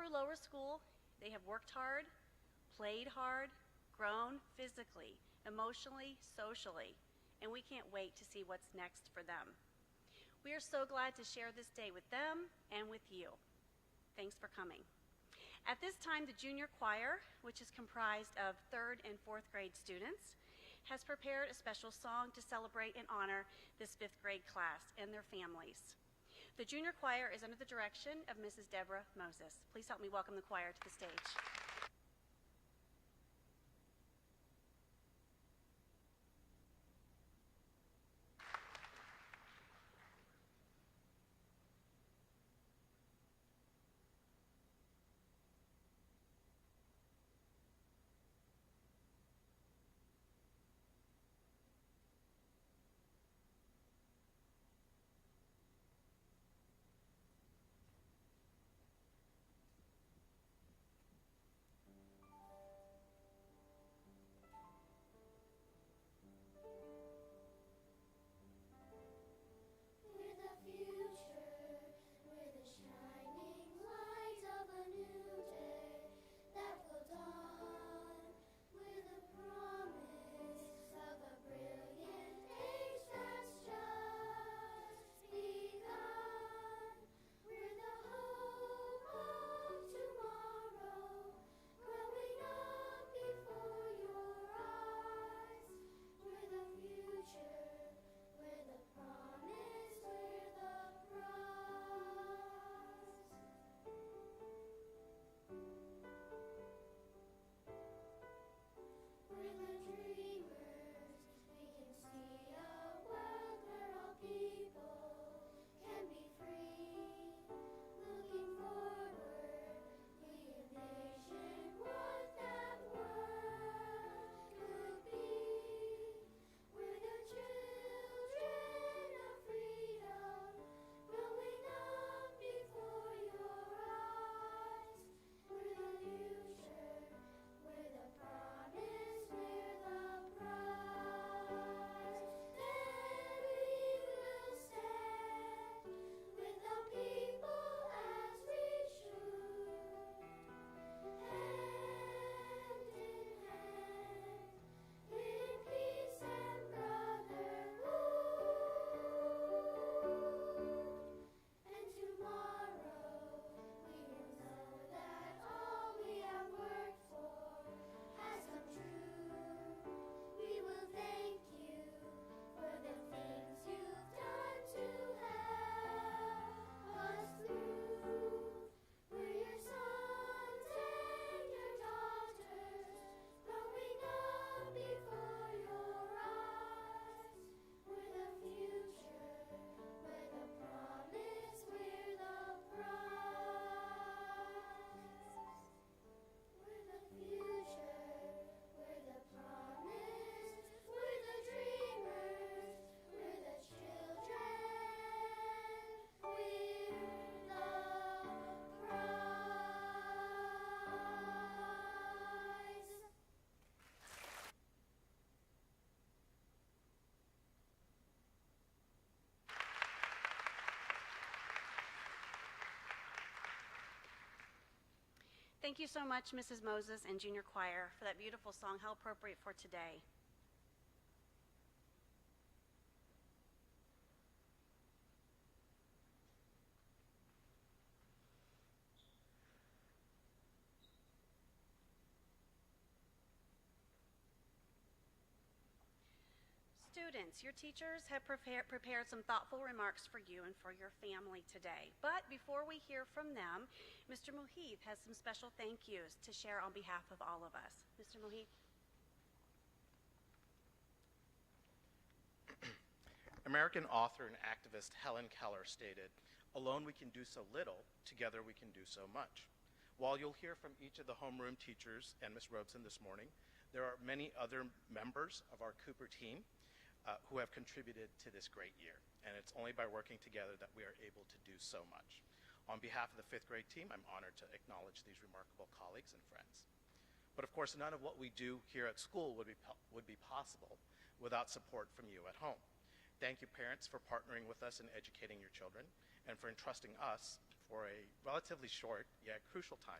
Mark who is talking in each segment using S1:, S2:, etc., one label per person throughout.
S1: through lower school, they have worked hard, played hard, grown physically, emotionally, socially, and we can't wait to see what's next for them. We are so glad to share this day with them and with you. Thanks for coming. At this time, the junior choir, which is comprised of 3rd and 4th grade students, has prepared a special song to celebrate and honor this 5th grade class and their families. The junior choir is under the direction of Mrs. Deborah Moses. Please help me welcome the choir to the stage. Thank you so much, Mrs. Moses and Junior Choir, for that beautiful song. How appropriate for today. Students, your teachers have prepared some thoughtful remarks for you and for your family today. But before we hear from them, Mr. Mohit has some special thank yous to share on behalf of all of us. Mr. Mohit.
S2: American author and activist Helen Keller stated, "Alone we can do so little, together we can do so much." While you'll hear from each of the homeroom teachers and Ms. Robeson this morning, there are many other members of our Cooper team who have contributed to this great year. And it's only by working together that we are able to do so much. On behalf of the 5th grade team, I'm honored to acknowledge these remarkable colleagues and friends. But of course, none of what we do here at school would be possible without support from you at home. Thank you, parents, for partnering with us in educating your children and for entrusting us for a relatively short yet crucial time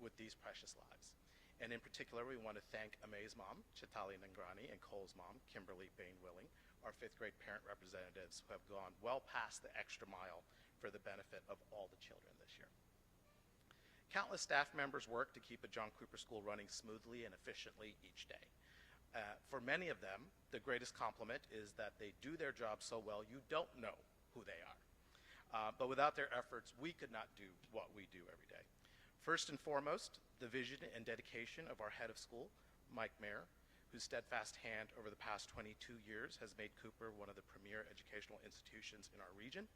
S2: with these precious lives. And in particular, we want to thank Amay's mom, Chitali Nangrani, and Cole's mom, Kimberly Bain-Willing, our fifth grade parent representatives who have gone well past the extra mile for the benefit of all the children this year. Countless staff members work to keep a John Cooper School running smoothly and efficiently each day. For many of them, the greatest compliment is that they do their job so well you don't know who they are. But without their efforts, we could not do what we do every day. First and foremost, the vision and dedication of our head of school, Mike Mayer, whose steadfast hand over the past 22 years has made Cooper one of the premier educational institutions in our region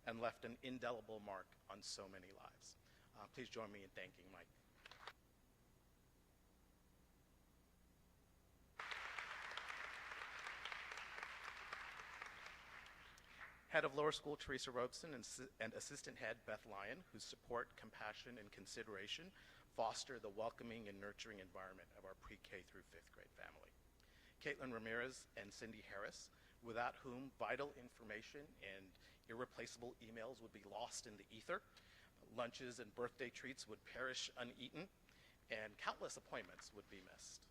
S2: and left an indelible mark on so many lives. Please join me in thanking Mike. Head of Lower School, Teresa Robeson, and Assistant Head, Beth Lyon, whose support, compassion, and consideration foster the welcoming and nurturing environment of our pre-K through fifth grade family. Caitlin Ramirez and Cindy Harris, without whom vital information and irreplaceable emails would be lost in the ether, lunches and birthday treats would perish uneaten, and countless appointments would be missed.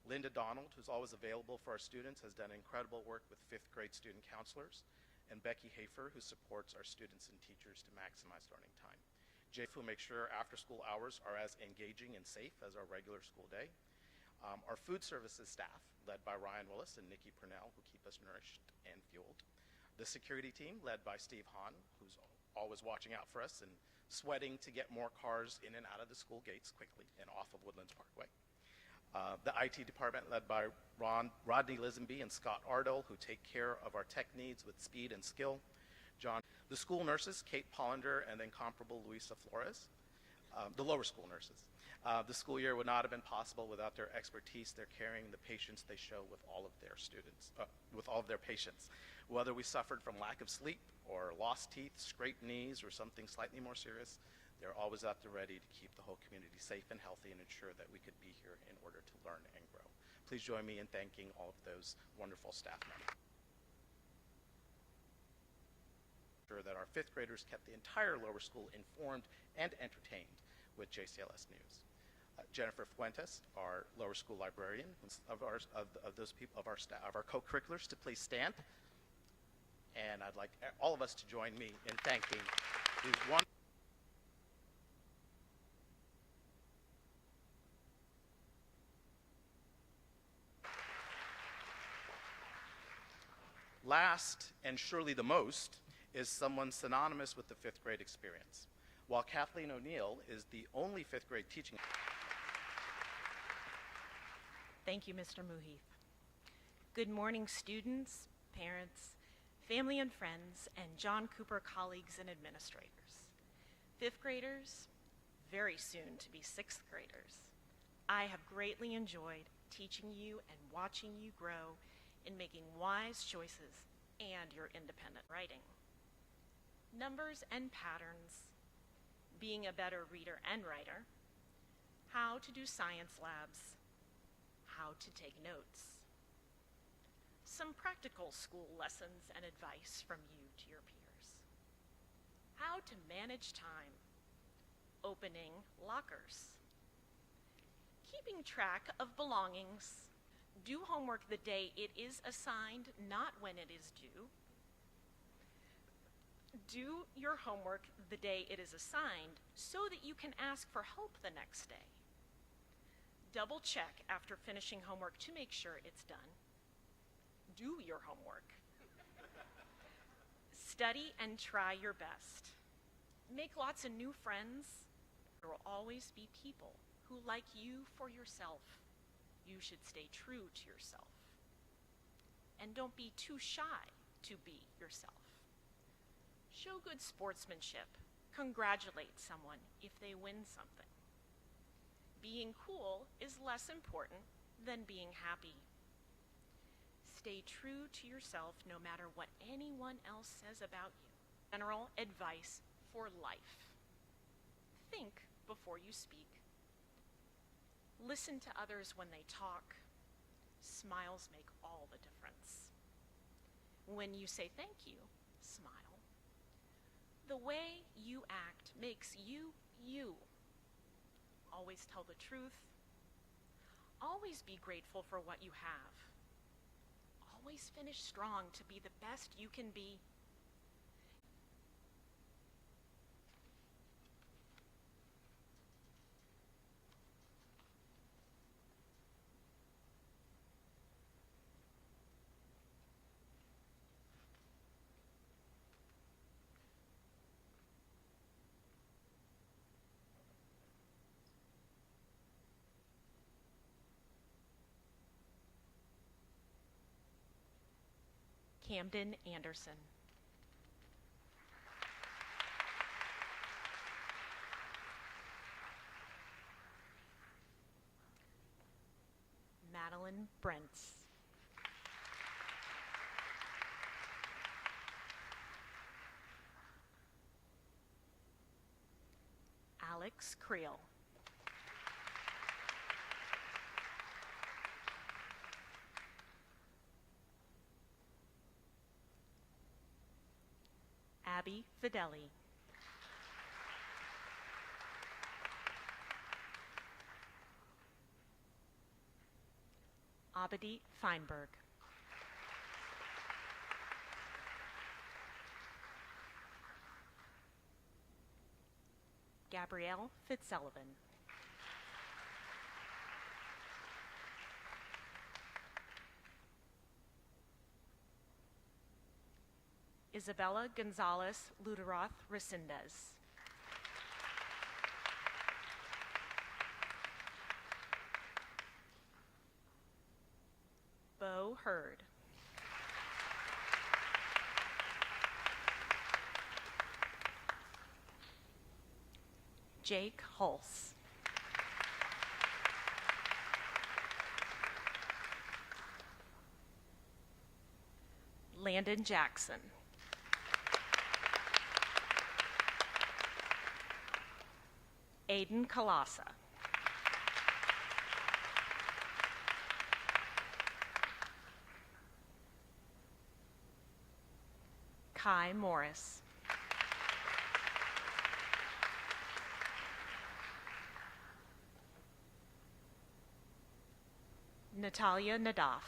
S2: Linda Donald, who's always available for our students, has done incredible work with fifth grade student counselors, and Becky Hafer, who supports our students and teachers to maximize learning time. Jay, who makes sure after-school hours are as engaging and safe as our regular school day. Our food services staff, led by Ryan Willis and Nikki Purnell, who keep us nourished and fueled. The security team, led by Steve Hahn, who's always watching out for us and sweating to get more cars in and out of the school gates quickly and off of Woodlands Parkway. The IT department, led by Rodney Lisenby and Scott Ardell, who take care of our tech needs with speed and skill. The school nurses, Kate Pollender and the incomparable Luisa Flores. The lower school nurses. The school year would not have been possible without their expertise, their caring, the patience they show with all of their students, with all of their patients. Whether we suffered from lack of sleep or lost teeth, scraped knees, or something slightly more serious, they're always at the ready to keep the whole community safe and healthy and ensure that we could be here in order to learn and grow. Please join me in thanking all of those wonderful staff members. Sure that our fifth graders kept the entire lower school informed and entertained with JCLS News. Jennifer Fuentes, our lower school librarian, of our co-curriculars, to please stand. And I'd like all of us to join me in thanking these wonderful. Last, and surely the most, is someone synonymous with the fifth grade experience. While Kathleen O'Neill is the only fifth grade teaching.
S3: Thank you, Mr. Muheeth. Good morning, students, parents, family and friends, and John Cooper colleagues and administrators. Fifth graders, very soon to be sixth graders. I have greatly enjoyed teaching you and watching you grow in making wise choices and your independent writing. Numbers and patterns, being a better reader and writer, how to do science labs, how to take notes. Some practical school lessons and advice from you to your peers. How to manage time, opening lockers, keeping track of belongings, do homework the day it is assigned, not when it is due. Do your homework the day it is assigned so that you can ask for help the next day. Double check after finishing homework to make sure it's done. Do your homework. Study and try your best. Make lots of new friends. There will always be people who like you for yourself. You should stay true to yourself. And don't be too shy to be yourself. Show good sportsmanship. Congratulate someone if they win something. Being cool is less important than being happy. Stay true to yourself no matter what anyone else says about you. General advice for life. Think before you speak. Listen to others when they talk. Smiles make all the difference. When you say thank you, smile. The way you act makes you, you. Always tell the truth. Always be grateful for what you have. Always finish strong to be the best you can be. Camden Anderson. Madeline Brentz. Alex Creel. Abby Fideli. Abadi Feinberg. Gabrielle Fitzsullivan. Isabella Gonzalez Luderoth Resendez. Bo Hurd. Jake Hulse. Landon Jackson. Aiden Kalasa. Kai Morris. Natalia Nadaf.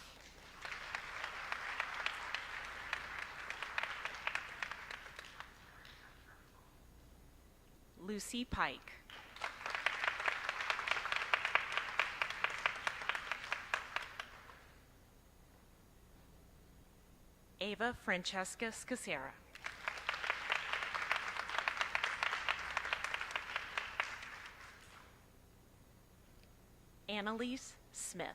S3: Lucy Pike. Ava Francesca Scacera. Annalise Smith.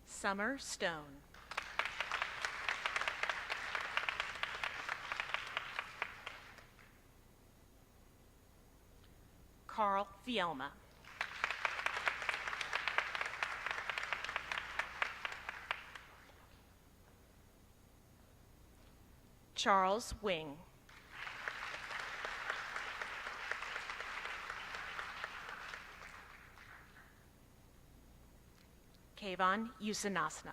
S3: Summer Stone. Carl Fielma. Charles Wing. Kayvon Usanasana.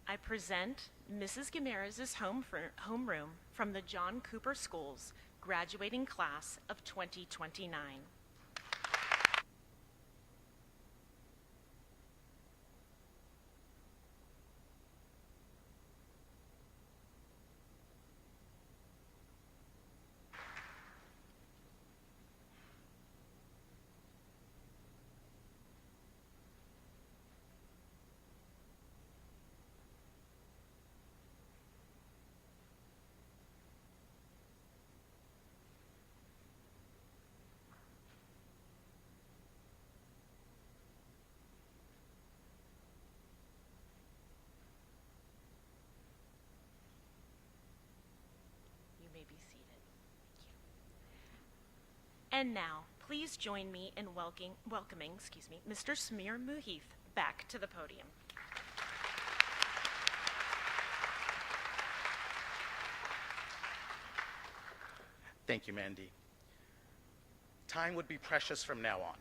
S3: I present Mrs. Gamarez's homeroom from the John Cooper Schools graduating class of 2029. And now, please join me in welcoming Mr. Samir Muheeth back to the podium.
S2: Thank you, Mandy. Time would be precious from now on.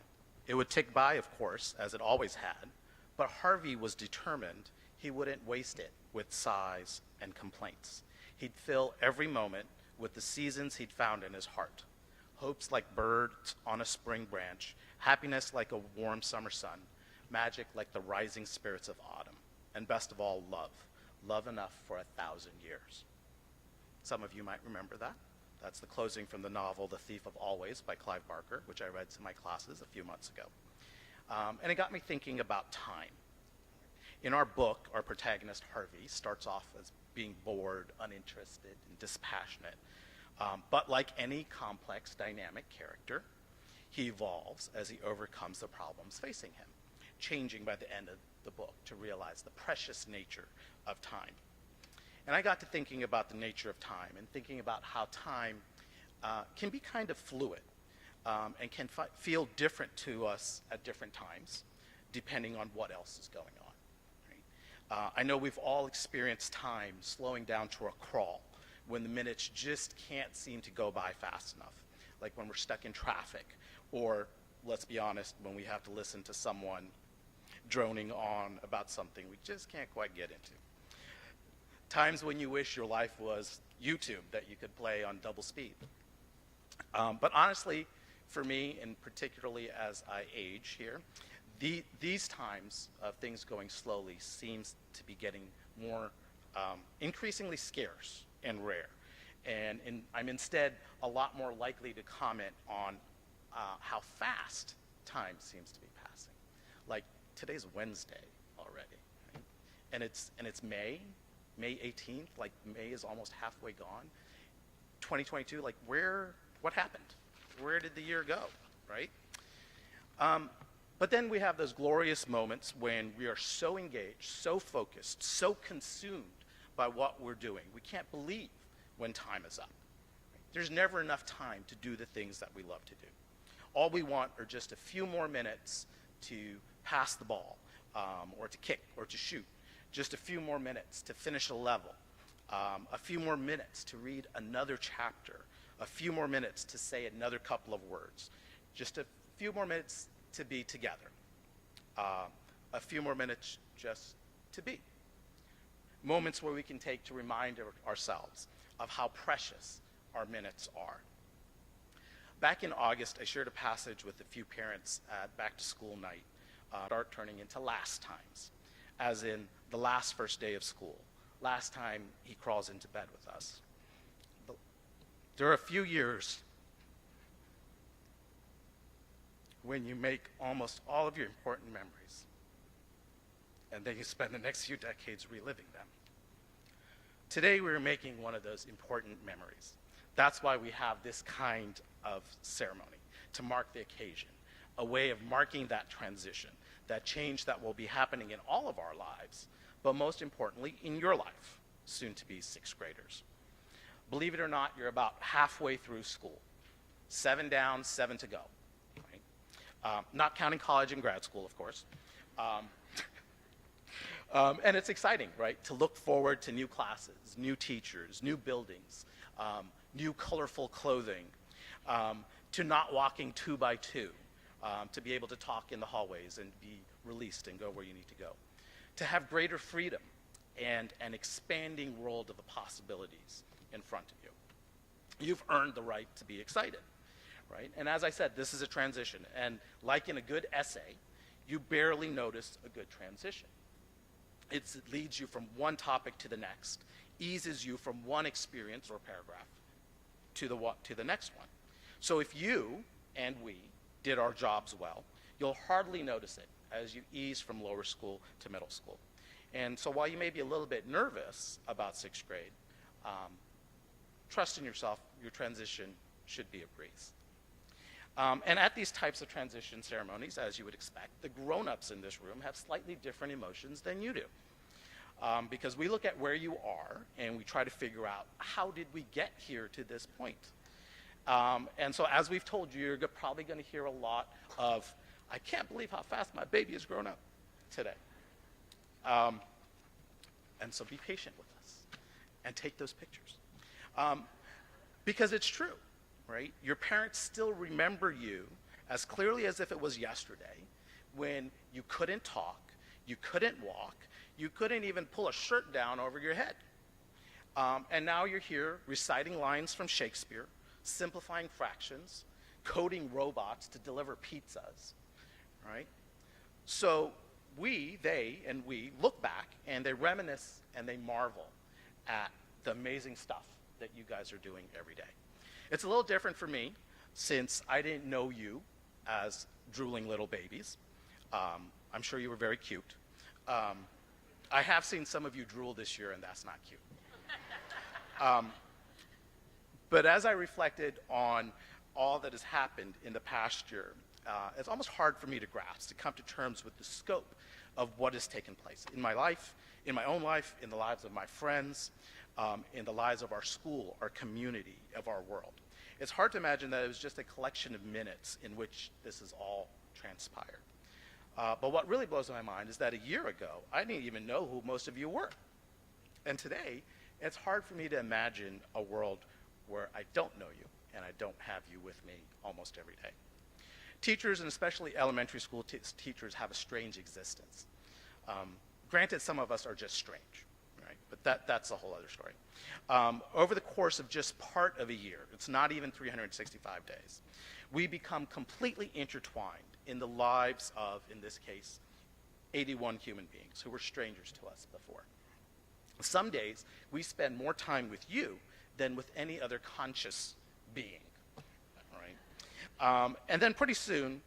S2: It would tick by, of course, as it always had, but Harvey was determined he wouldn't waste it with sighs and complaints. He'd fill every moment with the seasons he'd found in his heart. Hopes like birds on a spring branch, happiness like a warm summer sun, magic like the rising spirits of autumn, and best of all, love. Love enough for 1,000 years. Some of you might remember that. That's the closing from the novel The Thief of Always by Clive Barker, which I read to my classes a few months ago. And it got me thinking about time. In our book, our protagonist, Harvey, starts off as being bored, uninterested, and dispassionate. But like any complex, dynamic character, he evolves as he overcomes the problems facing him, changing by the end of the book to realize the precious nature of time. And I got to thinking about the nature of time and thinking about how time can be kind of fluid and can feel different to us at different times, depending on what else is going on. Right? I know we've all experienced time slowing down to a crawl when the minutes just can't seem to go by fast enough, like when we're stuck in traffic, or, let's be honest, when we have to listen to someone droning on about something we just can't quite get into. Times when you wish your life was YouTube that you could play on double speed. But honestly, for me, and particularly as I age here, these times of things going slowly seems to be getting more increasingly scarce and rare. And I'm instead a lot more likely to comment on how fast time seems to be passing. Like today's Wednesday already, right? And it's May 18th, like May is almost halfway gone. 2022, like what happened? Where did the year go, right? But then we have those glorious moments when we are so engaged, so focused, so consumed by what we're doing. We can't believe when time is up. There's never enough time to do the things that we love to do. All we want are just a few more minutes to pass the ball, or to kick, or to shoot. Just a few more minutes to finish a level, a few more minutes to read another chapter, a few more minutes to say another couple of words, just a few more minutes to be together, a few more minutes just to be. Moments where we can take to remind ourselves of how precious our minutes are. Back in August, I shared a passage with a few parents at back to school night, start turning into last times, as in the last first day of school, last time he crawls into bed with us. There are a few years when you make almost all of your important memories, and then you spend the next few decades reliving them. Today we're making one of those important memories. That's why we have this kind of ceremony, to mark the occasion, a way of marking that transition, that change that will be happening in all of our lives, but most importantly, in your life, soon to be sixth graders. Believe it or not, you're about halfway through school. 7 down, 7 to go. Right? Not counting college and grad school, of course. And it's exciting, right, to look forward to new classes, new teachers, new buildings, new colorful clothing, to not walking 2 by 2, to be able to talk in the hallways and be released and go where you need to go, to have greater freedom and an expanding world of the possibilities in front of you. You've earned the right to be excited, right? And as I said, this is a transition, and like in a good essay, you barely notice a good transition. It leads you from one topic to the next, eases you from one experience or paragraph to the next one. So if you and we did our jobs well, you'll hardly notice it as you ease from lower school to middle school. And so while you may be a little bit nervous about sixth grade, trust in yourself, your transition should be a breeze. And at these types of transition ceremonies, as you would expect, the grown-ups in this room have slightly different emotions than you do. Because we look at where you are and we try to figure out, how did we get here to this point? And so as we've told you, you're probably going to hear a lot of, I can't believe how fast my baby has grown up today. And so be patient with us and take those pictures. Because it's true. right? Your parents still remember you as clearly as if it was yesterday when you couldn't talk, you couldn't walk, you couldn't even pull a shirt down over your head. And now you're here reciting lines from Shakespeare, simplifying fractions, coding robots to deliver pizzas, right? So they look back and they reminisce and they marvel at the amazing stuff that you guys are doing every day. It's a little different for me since I didn't know you as drooling little babies. I'm sure you were very cute. I have seen some of you drool this year, and that's not cute. But as I reflected on all that has happened in the past year, it's almost hard for me to grasp, to come to terms with the scope of what has taken place in my life, in my own life, in the lives of my friends, in the lives of our school, our community, of our world. It's hard to imagine that it was just a collection of minutes in which this has all transpired. But what really blows my mind is that a year ago, I didn't even know who most of you were. And today, it's hard for me to imagine a world where I don't know you and I don't have you with me almost every day. Teachers, and especially elementary school teachers, have a strange existence. Granted, some of us are just strange, right? But that's a whole other story. Over the course of just part of a year, it's not even 365 days, we become completely intertwined in the lives of, in this case, 81 human beings who were strangers to us before. Some days, we spend more time with you than with any other conscious being, right? And then pretty soon,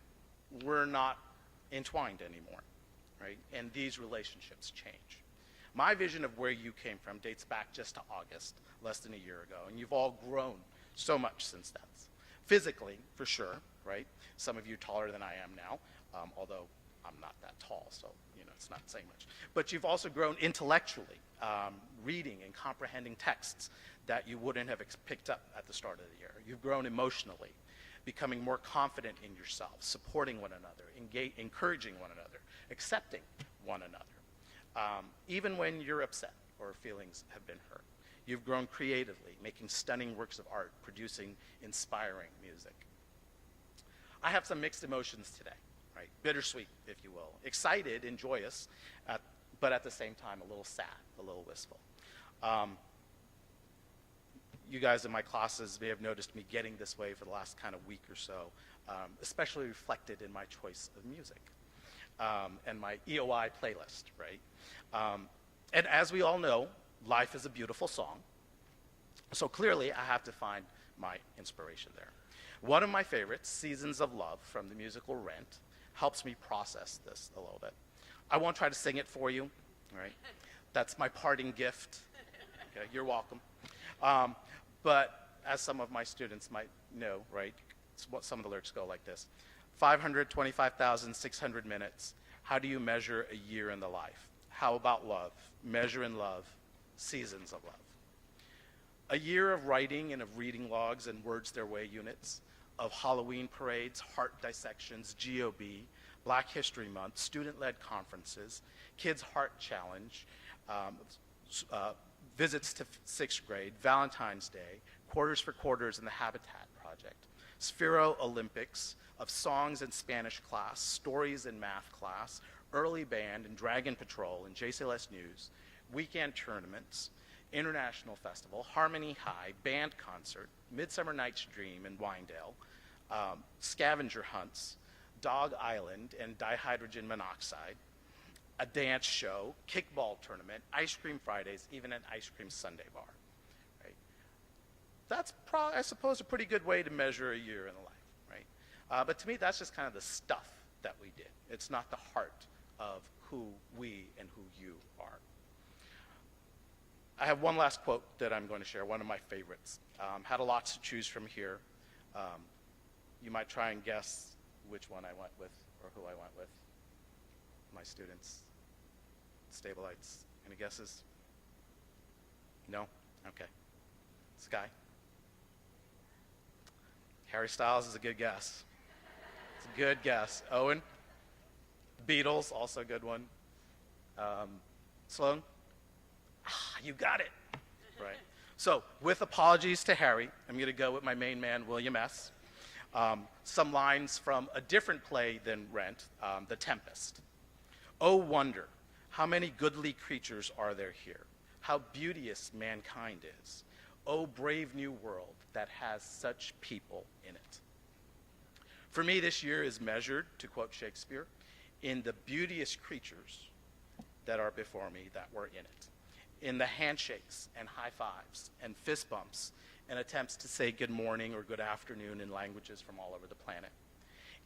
S2: we're not entwined anymore, right? And these relationships change. My vision of where you came from dates back just to August, less than a year ago, and you've all grown so much since then. Physically, for sure, right? Some of you taller than I am now, although I'm not that tall, so it's not saying much. But you've also grown intellectually, reading and comprehending texts that you wouldn't have picked up at the start of the year. You've grown emotionally, becoming more confident in yourself, supporting one another, encouraging one another, accepting one another, even when you're upset or feelings have been hurt. You've grown creatively, making stunning works of art, producing inspiring music. I have some mixed emotions today, right? Bittersweet, if you will. Excited and joyous, but at the same time a little sad, a little wistful. You guys in my classes may have noticed me getting this way for the last kind of week or so, especially reflected in my choice of music and my EOI playlist, right? And as we all know, life is a beautiful song. So clearly, I have to find my inspiration there. One of my favorites, Seasons of Love from the musical Rent, helps me process this a little bit. I won't try to sing it for you, right? That's my parting gift. Okay, you're welcome. But as some of my students might know, right, some of the lyrics go like this. 525,600 minutes. How do you measure a year in the life? How about love? Measure in love. Seasons of love. A year of writing and of reading logs and words their way units, of Halloween parades, heart dissections, GOB, Black History Month, student-led conferences, Kids Heart Challenge, visits to sixth grade, Valentine's Day, Quarters for Quarters and the Habitat Project, Sphero Olympics, of songs in Spanish class, stories in math class, early band and Dragon Patrol and JCLS News, weekend tournaments, international festival, Harmony High, band concert, Midsummer Night's Dream in Wyandotte, scavenger hunts, Dog Island and dihydrogen monoxide, a dance show, kickball tournament, ice cream Fridays, even an ice cream Sunday bar. Right? That's probably, I suppose, a pretty good way to measure a year in the life, right? But to me, that's just kind of the stuff that we did. It's not the heart of who we and who you are. I have one last quote that I'm going to share, one of my favorites. Had a lot to choose from here. You might try and guess which one I went with or who I went with. My students, Stabilites, any guesses? No? Okay. Sky? Harry Styles is a good guess. It's a good guess. Owen? Beatles, also a good one. Sloan? You got it. Right. So, with apologies to Harry, I'm going to go with my main man, William S. Some lines from a different play than Rent, The Tempest. Oh, wonder, how many goodly creatures are there here? How beauteous mankind is. Oh, brave new world that has such people in it. For me, this year is measured, to quote Shakespeare, in the beauteous creatures that are before me that were in it. In the handshakes and high fives and fist bumps and attempts to say good morning or good afternoon in languages from all over the planet.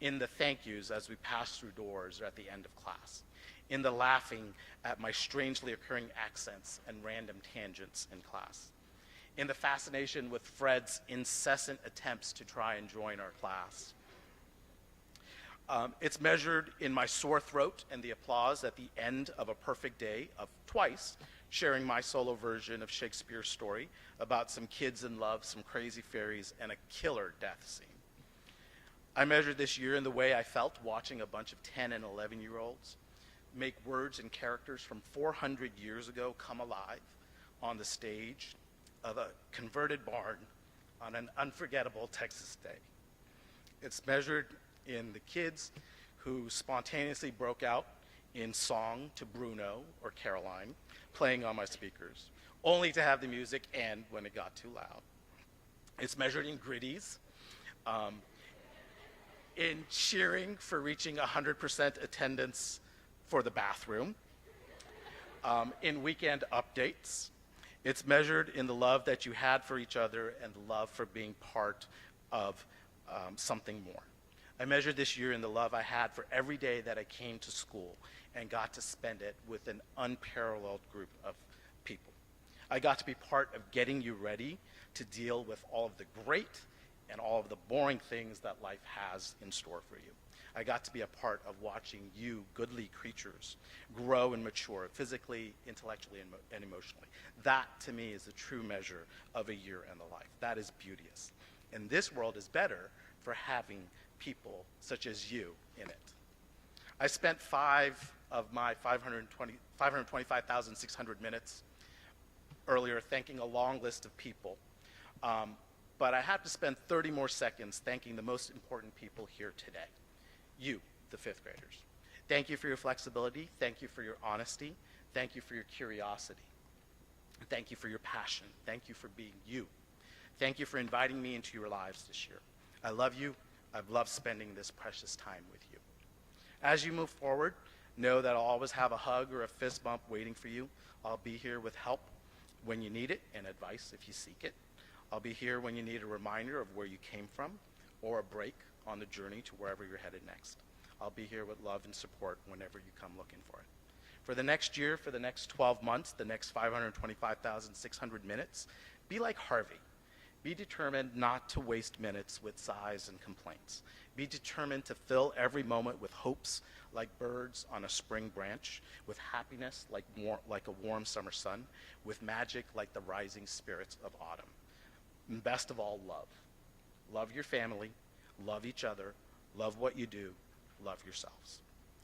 S2: In the thank yous as we pass through doors or at the end of class. In the laughing at my strangely occurring accents and random tangents in class. In the fascination with Fred's incessant attempts to try and join our class. It's measured in my sore throat and the applause at the end of a perfect day of twice sharing my solo version of Shakespeare's story about some kids in love, some crazy fairies, and a killer death scene. I measured this year in the way I felt watching a bunch of 10 and 11-year-olds make words and characters from 400 years ago come alive on the stage of a converted barn on an unforgettable Texas day. It's measured in the kids who spontaneously broke out in song to Bruno or Caroline, playing on my speakers, only to have the music end when it got too loud. It's measured in gritties, in cheering for reaching 100% attendance for the bathroom, in weekend updates. It's measured in the love that you had for each other and the love for being part of something more. I measured this year in the love I had for every day that I came to school and got to spend it with an unparalleled group of people. I got to be part of getting you ready to deal with all of the great and all of the boring things that life has in store for you. I got to be a part of watching you, goodly creatures, grow and mature physically, intellectually, and emotionally. That, to me, is the true measure of a year and a life. That is beauteous. And this world is better for having people such as you in it. I spent 5 of my 525,600 minutes earlier thanking a long list of people, but I have to spend 30 more seconds thanking the most important people here today. You, the 5th graders. Thank you for your flexibility. Thank you for your honesty. Thank you for your curiosity. Thank you for your passion. Thank you for being you. Thank you for inviting me into your lives this year. I love you. I've loved spending this precious time with you. As you move forward, know that I'll always have a hug or a fist bump waiting for you. I'll be here with help when you need it and advice if you seek it. I'll be here when you need a reminder of where you came from or a break on the journey to wherever you're headed next. I'll be here with love and support whenever you come looking for it. For the next year, for the next 12 months, the next 525,600 minutes, be like Harvey. Be determined not to waste minutes with sighs and complaints. Be determined to fill every moment with hopes like birds on a spring branch, with happiness like a warm summer sun, with magic like the rising spirits of autumn. And best of all, love. Love your family, love each other, love what you do, love yourselves.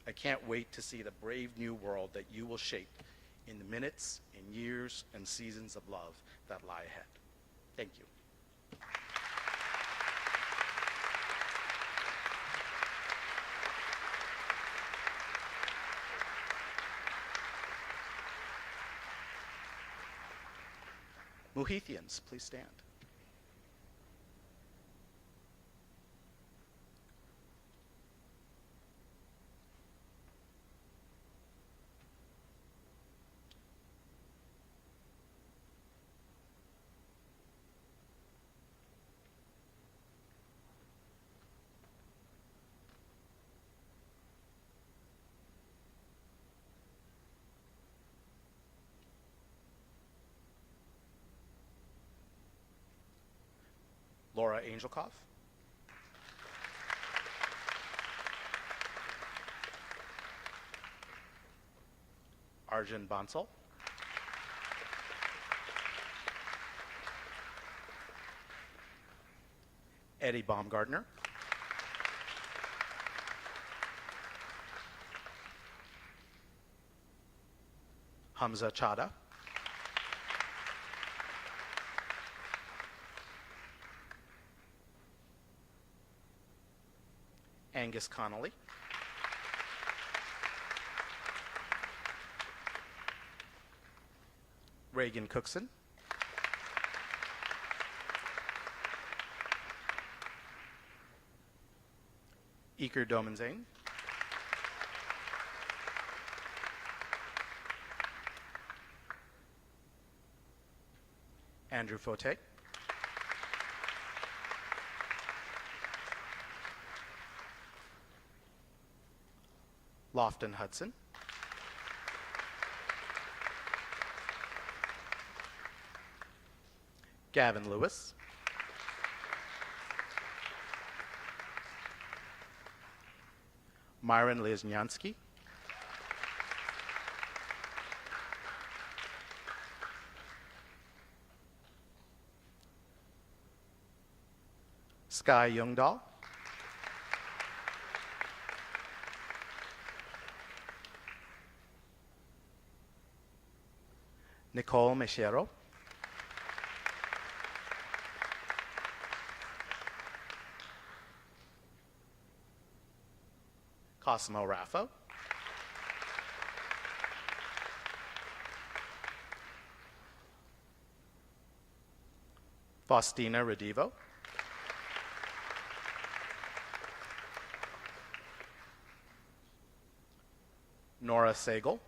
S2: I can't wait to see the brave new world that you will shape in the minutes and years and seasons of love that lie ahead. Thank you. Mohithians, please stand. Laura Angelkoff. Arjun Bansal. Eddie Baumgartner. Hamza Chada. Angus Connolly. Reagan Cookson. Iker Domenzane. Andrew Fote. Lofton Hudson. Gavin Lewis. Myron Lesnyansky. Sky Youngdahl. Nicole Mechero. Cosimo Raffo. Faustina Redivo. Nora Sagel.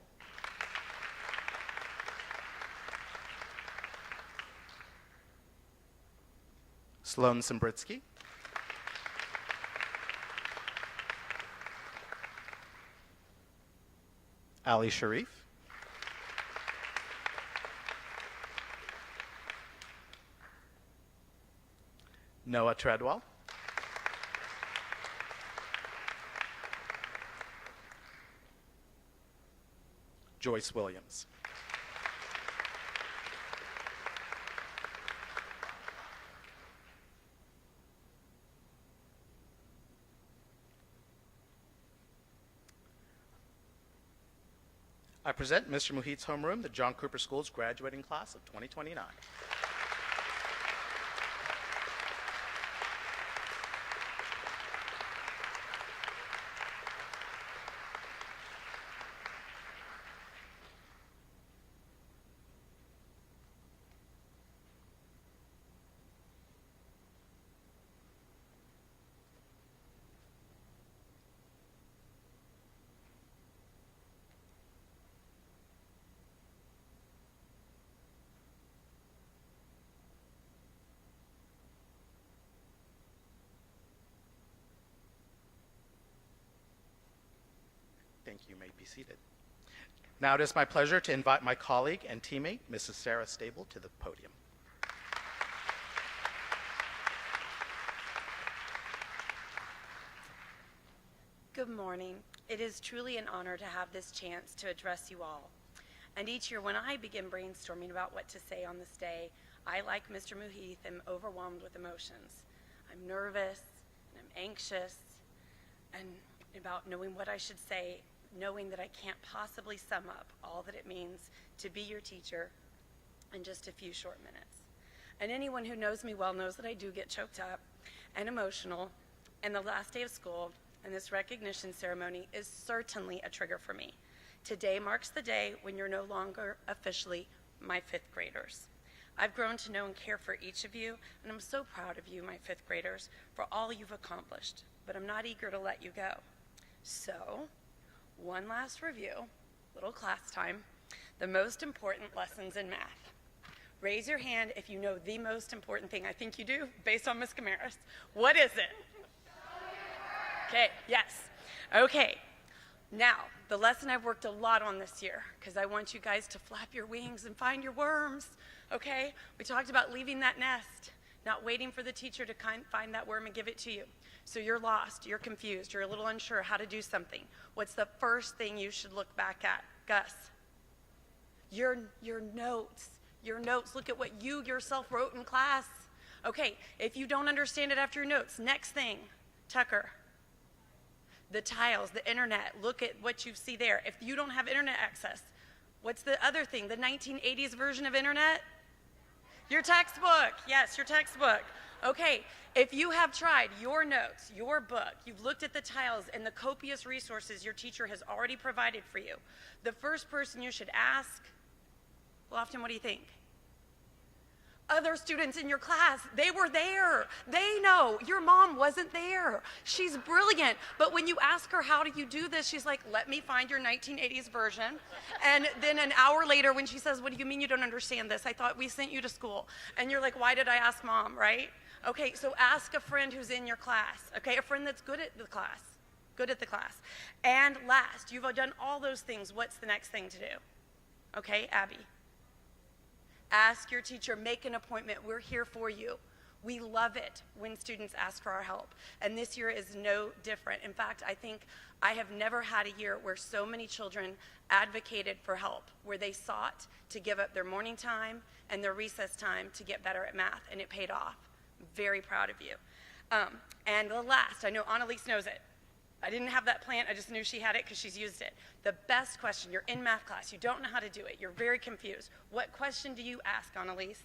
S2: Sloan Simbritsky. Ali Sharif. Noah Treadwell. Joyce Williams. I present Mr. Muhit's homeroom, the John Cooper School's graduating class of 2029. Thank you. You may be seated. Now it is my pleasure to invite my colleague and teammate, Mrs. Sarah Stable, to the podium.
S4: Good morning. It is truly an honor to have this chance to address you all. And each year when I begin brainstorming about what to say on this day, I, like Mr. Muhith, am overwhelmed with emotions. I'm nervous, and I'm anxious, and about knowing what I should say, knowing that I can't possibly sum up all that it means to be your teacher in just a few short minutes. And anyone who knows me well knows that I do get choked up and emotional, and the last day of school and this recognition ceremony is certainly a trigger for me. Today marks the day when you're no longer officially my fifth graders. I've grown to know and care for each of you, and I'm so proud of you, my fifth graders, for all you've accomplished, but I'm not eager to let you go. So, one last review, little class time, the most important lessons in math. Raise your hand if you know the most important thing. I think you do, based on Ms. Camaris. What is it? Okay, yes. Okay, now, the lesson I've worked a lot on this year, because I want you guys to flap your wings and find your worms, okay? We talked about leaving that nest, not waiting for the teacher to find that worm and give it to you. So you're lost, you're confused, you're a little unsure how to do something. What's the first thing you should look back at? Gus? Your notes. Your notes. Look at what you yourself wrote in class. Okay, if you don't understand it after your notes, next thing, Tucker. The tiles, the internet, look at what you see there. If you don't have internet access, what's the other thing? The 1980s version of internet? Your textbook. Yes, your textbook. Okay, if you have tried your notes, your book, you've looked at the tiles and the copious resources your teacher has already provided for you, the first person you should ask, well, often, what do you think? Other students in your class, they were there. They know. Your mom wasn't there. She's brilliant. But when you ask her, how do you do this? She's like, let me find your 1980s version. And then an hour later when she says, what do you mean you don't understand this? I thought we sent you to school. And you're like, why did I ask mom, right? Okay, so ask a friend who's in your class, okay? A friend that's good at the class. Good at the class. And last, you've done all those things. What's the next thing to do? Okay, Abby. Ask your teacher, make an appointment. We're here for you. We love it when students ask for our help. And this year is no different. In fact, I think I have never had a year where so many children advocated for help, where they sought to give up their morning time and their recess time to get better at math, and it paid off. I'm very proud of you. And the last, I know Annalise knows it. I didn't have that plan, I just knew she had it because she's used it. The best question, you're in math class, you don't know how to do it, you're very confused. What question do you ask, Annalise?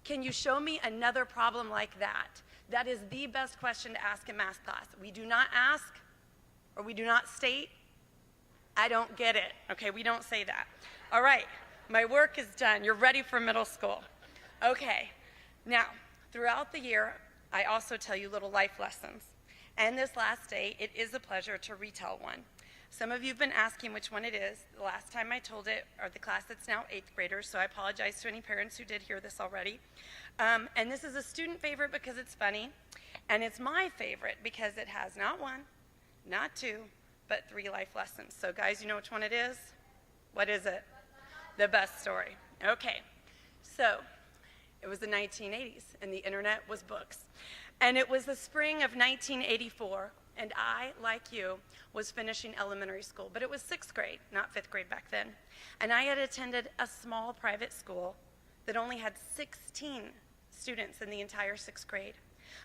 S4: Can you show me another problem like that? That is the best question to ask in math class. We do not ask, or we do not state, I don't get it. Okay, we don't say that. All right, my work is done. You're ready for middle school. Okay, now, throughout the year, I also tell you little life lessons. And this last day, it is a pleasure to retell one. Some of you have been asking which one it is. The last time I told it, or the class that's now 8th graders, so I apologize to any parents who did hear this already. And this is a student favorite because it's funny, and it's my favorite because it has not one, not two, but 3 life lessons. So guys, you know which one it is? What is it? The bus story. Okay, so it was the 1980s, and the internet was books. And it was the spring of 1984, and I, like you, was finishing elementary school. But it was 6th grade, not 5th grade back then. And I had attended a small private school that only had 16 students in the entire 6th grade.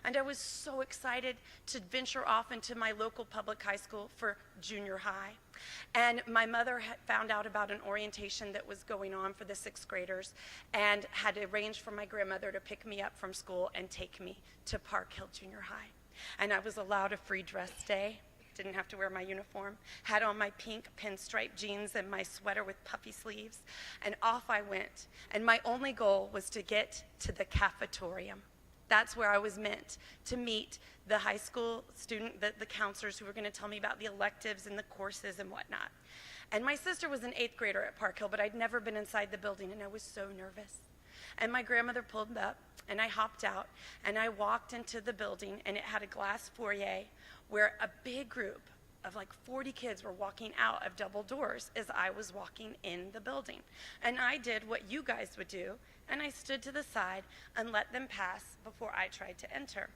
S4: And I was so excited to venture off into my local public high school for junior high. And my mother had found out about an orientation that was going on for the 6th graders and had arranged for my grandmother to pick me up from school and take me to Park Hill Junior High. And I was allowed a free dress day. Didn't have to wear my uniform. Had on my pink pinstripe jeans and my sweater with puffy sleeves. And off I went. And my only goal was to get to the cafetorium. That's where I was meant to meet the high school student, the counselors who were going to tell me about the electives and the courses and whatnot. And my sister was an 8th grader at Park Hill, but I'd never been inside the building, and I was so nervous. And my grandmother pulled up, and I hopped out, and I walked into the building, and it had a glass foyer where a big group of like 40 kids were walking out of double doors as I was walking in the building. And I did what you guys would do, and I stood to the side and let them pass before I tried to enter.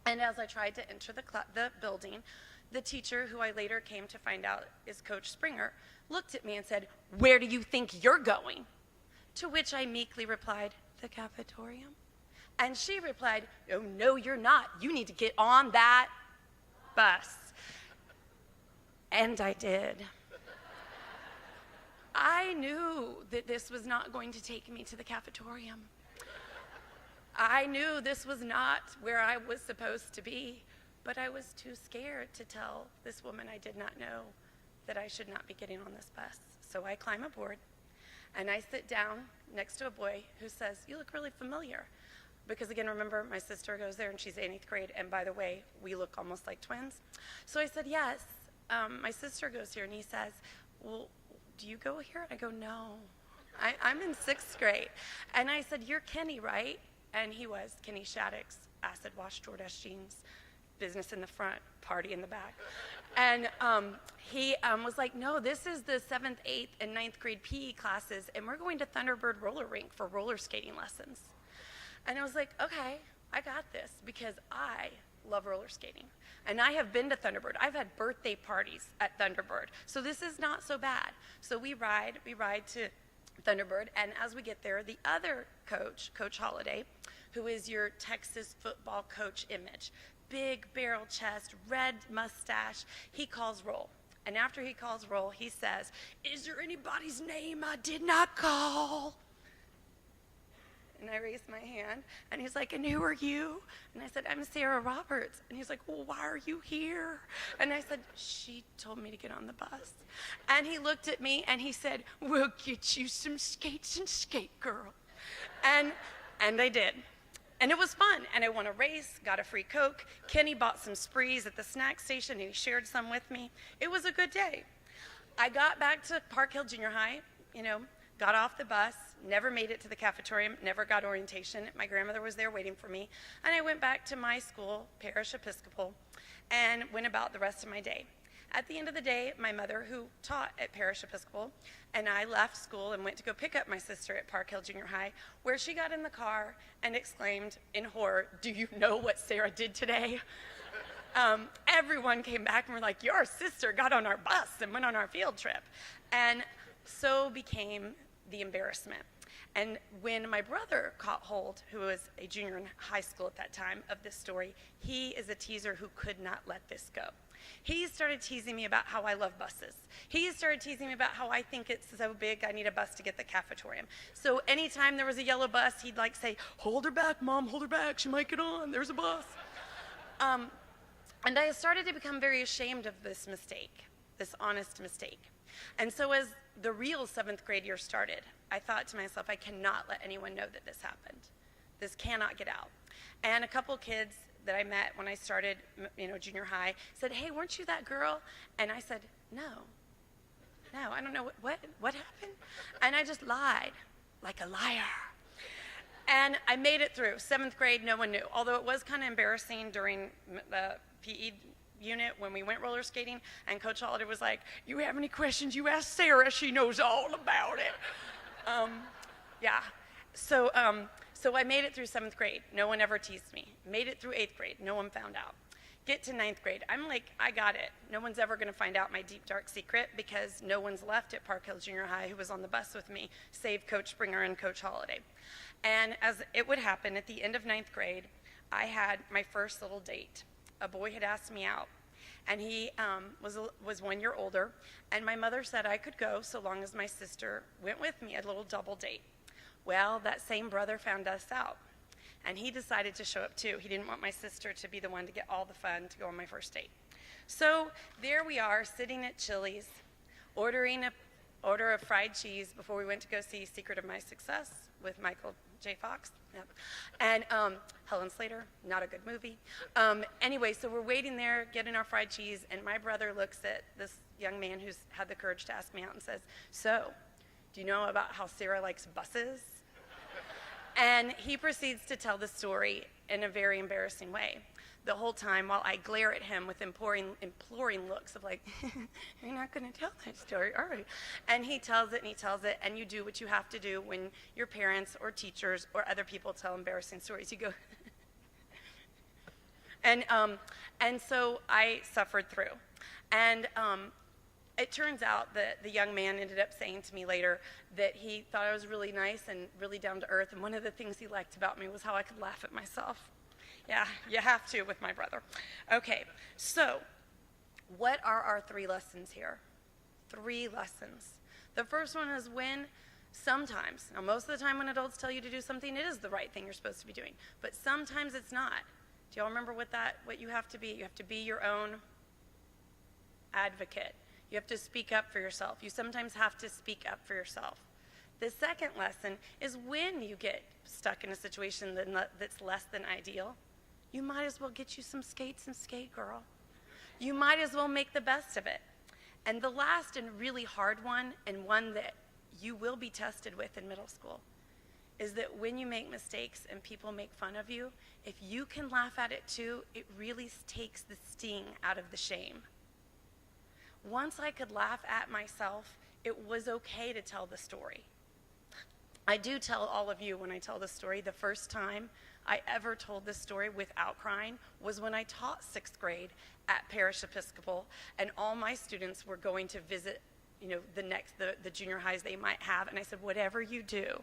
S4: And as I tried to enter the building, the teacher, who I later came to find out is Coach Springer, looked at me and said, "Where do you think you're going?" To which I meekly replied, "The cafetorium." And she replied, "Oh, no, you're not. You need to get on that bus." And I did. I knew that this was not going to take me to the cafetorium. I knew this was not where I was supposed to be, but I was too scared to tell this woman I did not know that I should not be getting on this bus. So I climb aboard, and I sit down next to a boy who says, "You look really familiar." Because again, remember, my sister goes there and she's in 8th grade, and by the way, we look almost like twins. So I said, "Yes, my sister goes here," and he says, "Well, do you go here?" And I go, "No, I'm in 6th grade." And I said, "You're Kenny, right?" And he was. Kenny Shattuck's acid wash Jordache jeans, business in the front, party in the back. And he was like, "No, this is the 7th, 8th, and 9th grade PE classes, and we're going to Thunderbird roller rink for roller skating lessons." And I was like, "Okay, I got this," because I love roller skating. And I have been to Thunderbird. I've had birthday parties at Thunderbird. So this is not so bad. So we ride to Thunderbird, and as we get there, the other coach, Coach Holiday, who is your Texas football coach image, big barrel chest, red mustache, he calls roll. And after he calls roll, he says, "Is there anybody's name I did not call?" I raised my hand, and he's like, and who are you? And I said, I'm Sarah Roberts. And he's like, well, why are you here? And I said, she told me to get on the bus. And he looked at me, and he said, we'll get you some skates and skate, girl. And I did. And it was fun, and I won a race, got a free Coke. Kenny bought some sprees at the snack station, and he shared some with me. It was a good day. I got back to Park Hill Junior High, got off the bus, never made it to the cafeteria, never got orientation. My grandmother was there waiting for me. And I went back to my school, Parish Episcopal, and went about the rest of my day. At the end of the day, my mother, who taught at Parish Episcopal, and I left school and went to go pick up my sister at Park Hill Junior High, where she got in the car and exclaimed in horror, do you know what Sarah did today? Everyone came back and were like, your sister got on our bus and went on our field trip. And so became the embarrassment. And when my brother caught hold, who was a junior in high school at that time, of this story, he is a teaser who could not let this go. He started teasing me about how I love buses. He started teasing me about how I think it's so big I need a bus to get the cafetorium. So anytime there was a yellow bus, he'd like say, hold her back, Mom, hold her back, she might get on, there's a bus. And I started to become very ashamed of this mistake, this honest mistake. And so as the real 7th grade year started, I thought to myself, I cannot let anyone know that this happened. This cannot get out. And a couple kids that I met when I started, junior high, said, hey, weren't you that girl? And I said, no, I don't know, what happened? And I just lied, like a liar. And I made it through. 7th grade, no one knew. Although it was kind of embarrassing during the PE unit when we went roller skating, and Coach Holiday was like, you have any questions, you ask Sarah, she knows all about it. So I made it through 7th grade. No one ever teased me. Made it through 8th grade. No one found out. Get to 9th grade. I'm like, I got it. No one's ever going to find out my deep, dark secret because no one's left at Park Hill Junior High who was on the bus with me, save Coach Springer and Coach Holiday. And as it would happen, at the end of 9th grade, I had my first little date. A boy had asked me out, and he was 1 year older, and my mother said I could go so long as my sister went with me, a little double date. Well, that same brother found us out, and he decided to show up too. He didn't want my sister to be the one to get all the fun to go on my first date. So there we are, sitting at Chili's, ordering an order of fried cheese before we went to go see Secret of My Success with Michael J. Fox. Yep. And Helen Slater, not a good movie. Anyway, so we're waiting there, getting our fried cheese, and my brother looks at this young man who's had the courage to ask me out and says, so, do you know about how Sarah likes buses? And he proceeds to tell the story in a very embarrassing way. The whole time while I glare at him with imploring looks of like, you're not going to tell that story, all right. And he tells it, and you do what you have to do when your parents or teachers or other people tell embarrassing stories. You go, and so I suffered through. And it turns out that the young man ended up saying to me later that he thought I was really nice and really down to earth, and one of the things he liked about me was how I could laugh at myself. Yeah, you have to with my brother. Okay, so what are our 3 lessons here? 3 lessons. The first one is when sometimes, now most of the time when adults tell you to do something, it is the right thing you're supposed to be doing, but sometimes it's not. Do y'all remember what you have to be? You have to be your own advocate. You have to speak up for yourself. You sometimes have to speak up for yourself. The second lesson is when you get stuck in a situation that's less than ideal, you might as well get you some skates and skate, girl. You might as well make the best of it. And the last and really hard one, and one that you will be tested with in middle school, is that when you make mistakes and people make fun of you, if you can laugh at it too, it really takes the sting out of the shame. Once I could laugh at myself, it was okay to tell the story. I do tell all of you when I tell the story, the first time I ever told this story without crying was when I taught 6th grade at Parish Episcopal, and all my students were going to visit, the junior highs they might have, and I said, whatever you do,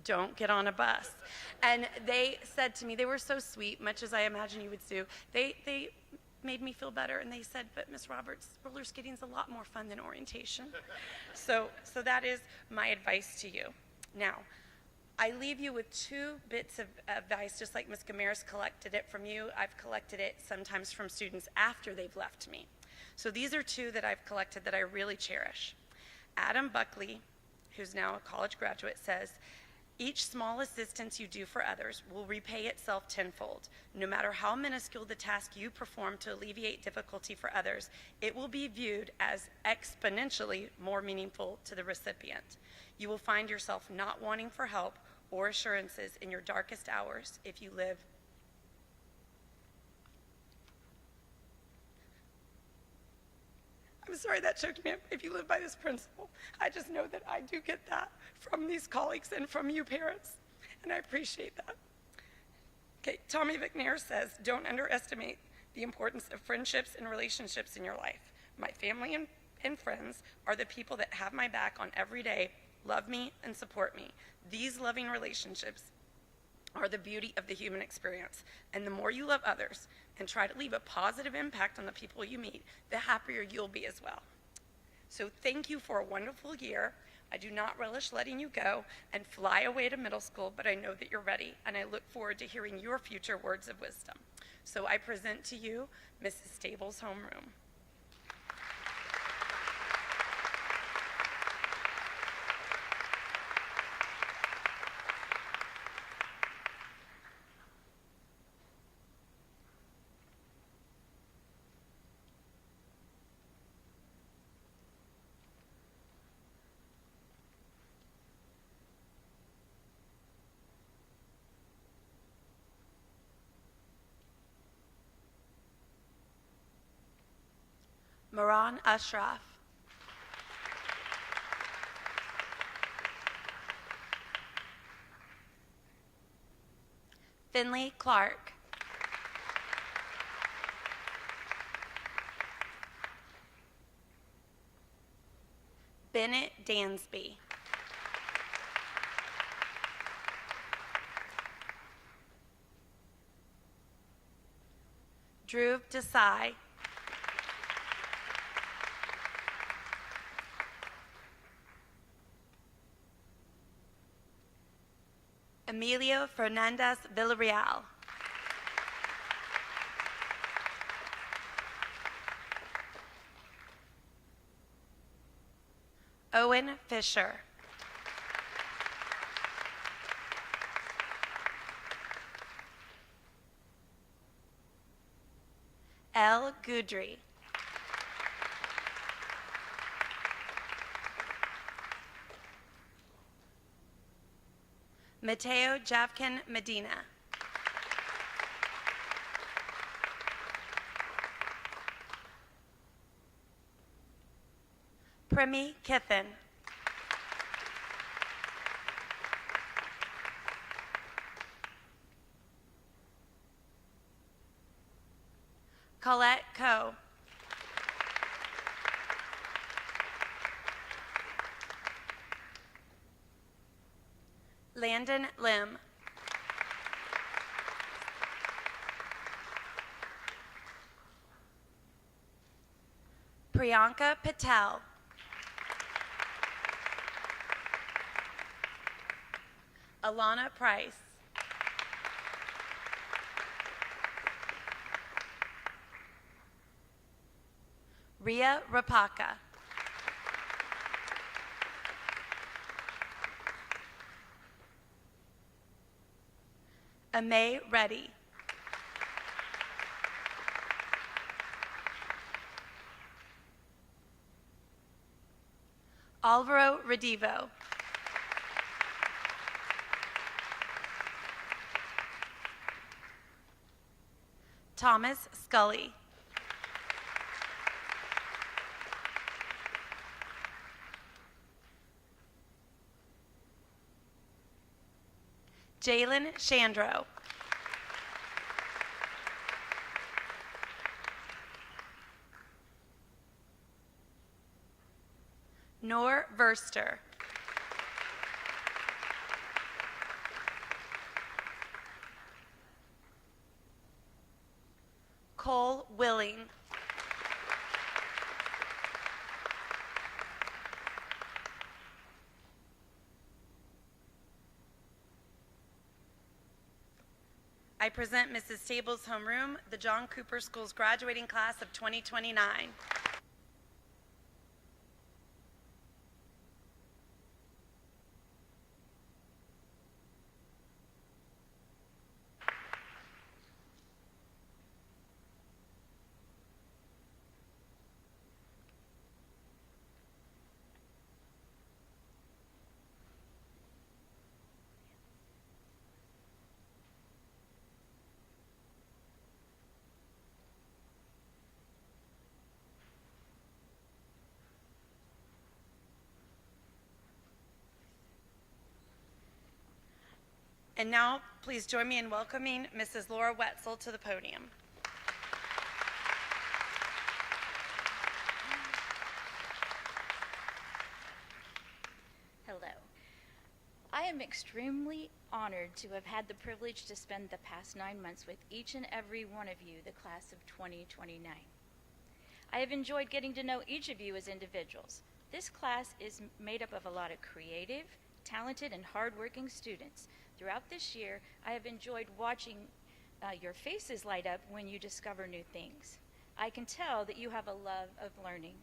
S4: don't get on a bus. And they said to me, they were so sweet, much as I imagine you would do, they made me feel better, and they said, but Miss Roberts, roller skating is a lot more fun than orientation. So that is my advice to you. Now, I leave you with two bits of advice, just like Ms. Gamaris collected it from you. I've collected it sometimes from students after they've left me. So these are two that I've collected that I really cherish. Adam Buckley, who's now a college graduate, says, "Each small assistance you do for others will repay itself tenfold. No matter how minuscule the task you perform to alleviate difficulty for others, it will be viewed as exponentially more meaningful to the recipient. You will find yourself not wanting for help or assurances in your darkest hours if you live." I'm sorry that choked me up. If you live by this principle, I just know that I do get that from these colleagues and from you parents, and I appreciate that. Okay, Tommy McNair says, "Don't underestimate the importance of friendships and relationships in your life. My family and friends are the people that have my back on every day, love me, and support me. These loving relationships are the beauty of the human experience. And the more you love others and try to leave a positive impact on the people you meet, the happier you'll be as well. So thank you for a wonderful year. I do not relish letting you go and fly away to middle school, but I know that you're ready, and I look forward to hearing your future words of wisdom. So I present to you Mrs. Stables' homeroom." Maran Ashraf. Finley Clark. Bennett Dansby. Dhruv Desai. Emilio Fernandez Villarreal. Owen Fisher. El Gudri. Mateo Javkin Medina. Premi Kithen. Colette Coe. Landon Lim. Priyanka Patel. Alana Price. Ria Rapaka. Amay Reddy. Alvaro Redivo. Thomas Scully. Jalen Chandro. Noor Verster. Cole Willing. I present Mrs. Stable's homeroom, the John Cooper School's graduating class of 2029. And now, please join me in welcoming Mrs. Laura Wetzel to the podium.
S5: Hello. I am extremely honored to have had the privilege to spend the past 9 months with each and every one of you, the class of 2029. I have enjoyed getting to know each of you as individuals. This class is made up of a lot of creative, talented, and hardworking students. Throughout this year, I have enjoyed watching your faces light up when you discover new things. I can tell that you have a love of learning.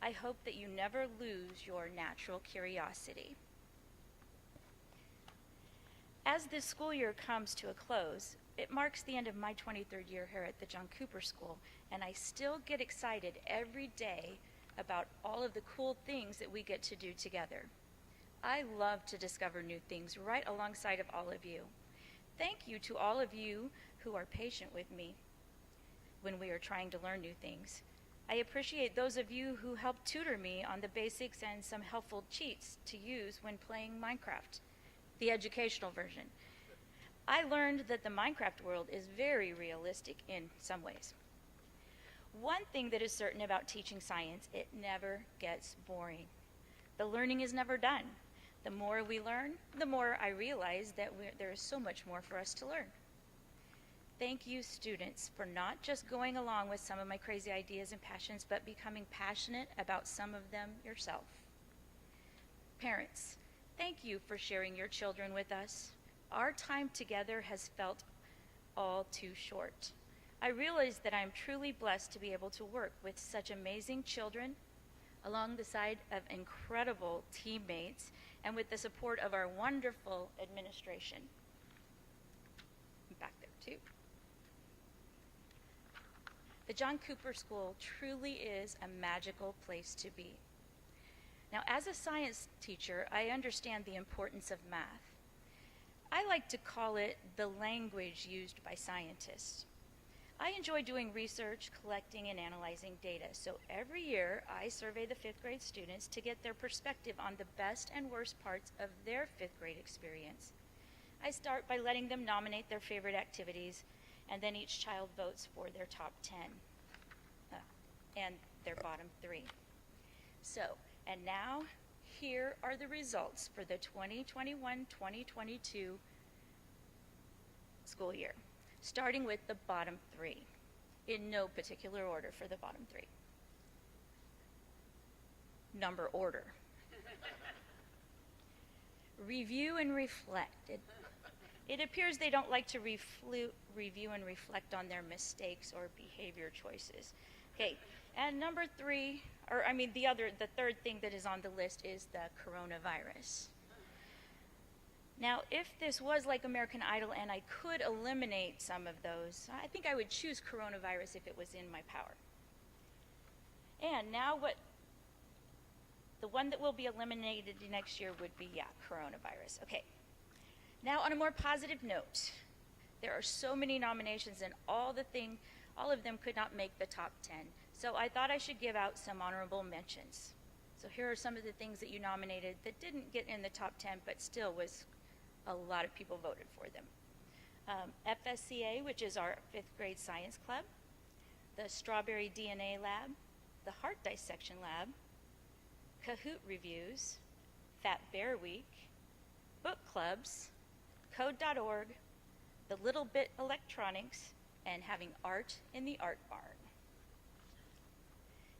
S5: I hope that you never lose your natural curiosity. As this school year comes to a close, it marks the end of my 23rd year here at the John Cooper School, and I still get excited every day about all of the cool things that we get to do together. I love to discover new things right alongside of all of you. Thank you to all of you who are patient with me when we are trying to learn new things. I appreciate those of you who help tutor me on the basics and some helpful cheats to use when playing Minecraft, the educational version. I learned that the Minecraft world is very realistic in some ways. One thing that is certain about teaching science, it never gets boring. The learning is never done. The more we learn, the more I realize that there is so much more for us to learn. Thank you, students, for not just going along with some of my crazy ideas and passions, but becoming passionate about some of them yourself. Parents, thank you for sharing your children with us. Our time together has felt all too short. I realize that I am truly blessed to be able to work with such amazing children along the side of incredible teammates and with the support of our wonderful administration. Back there too. The John Cooper School truly is a magical place to be. Now, as a science teacher, I understand the importance of math. I like to call it the language used by scientists. I enjoy doing research, collecting, and analyzing data, so every year I survey the 5th grade students to get their perspective on the best and worst parts of their 5th grade experience. I start by letting them nominate their favorite activities, and then each child votes for their top 10 and their bottom 3. So, and now, here are the results for the 2021-2022 school year, starting with the bottom 3, in no particular order for the bottom 3. Number order. Review and reflect. It appears they don't like to review and reflect on their mistakes or behavior choices. Okay, and number 3, the third thing that is on the list is the coronavirus. Now, if this was like American Idol and I could eliminate some of those, I think I would choose coronavirus if it was in my power. And now the one that will be eliminated next year would be, coronavirus. Okay. Now, on a more positive note, there are so many nominations and all of them could not make the top 10. So I thought I should give out some honorable mentions. So here are some of the things that you nominated that didn't get in the top 10, but still was a lot of people voted for them. FSCA, which is our 5th grade science club, the Strawberry DNA lab, the Heart Dissection lab, Kahoot reviews, Fat Bear Week, book clubs, Code.org, the Little Bit Electronics, and having art in the art barn.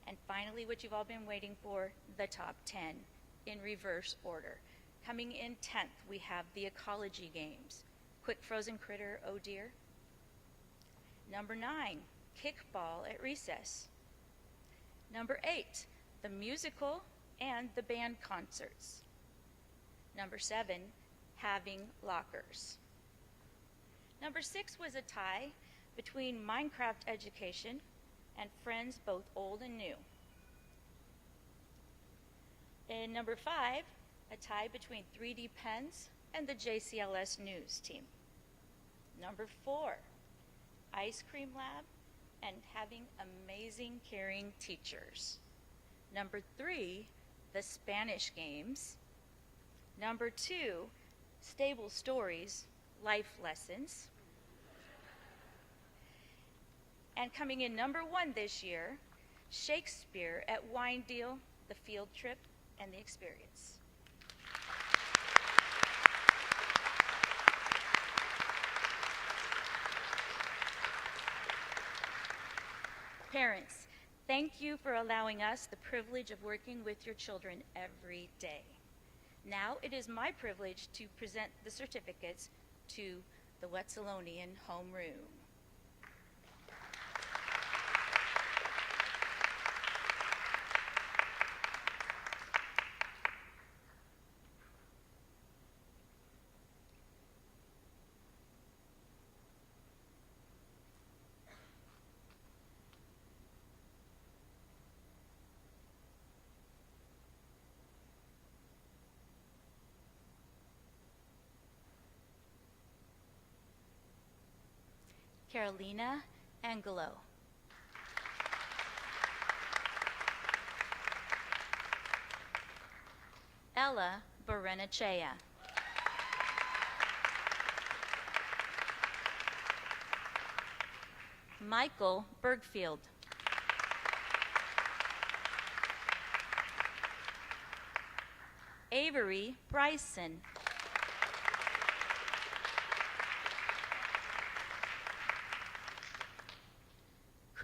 S5: And finally, what you've all been waiting for, the top 10 in reverse order. Coming in 10th, we have the ecology games, Quick Frozen Critter, Oh Dear. Number 9, Kickball at Recess. Number 8, the musical and the band concerts. Number 7, Having Lockers. Number 6 was a tie between Minecraft education and friends both old and new. And number 5, a tie between 3D Pens and the JCLS News team. Number 4, Ice Cream Lab and having amazing caring teachers. Number 3, the Spanish games. Number 2, Stable Stories, life lessons. And coming in number 1 this year, Shakespeare at Wine Deal, the field trip and the experience. Parents, thank you for allowing us the privilege of working with your children every day. Now it is my privilege to present the certificates to the Wetzelonian homeroom. Carolina Angelo. Ella Berenachea. Michael Bergfield. Avery Bryson.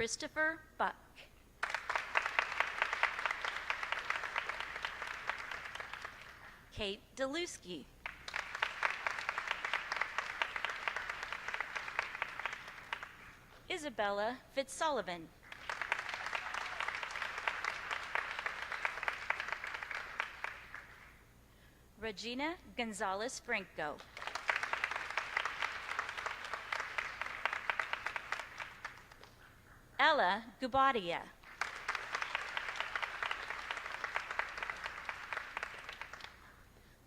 S5: Christopher Buck. Kate Delusky. Isabella Fitzsullivan. Regina Gonzalez Franco. Ella Gubadia.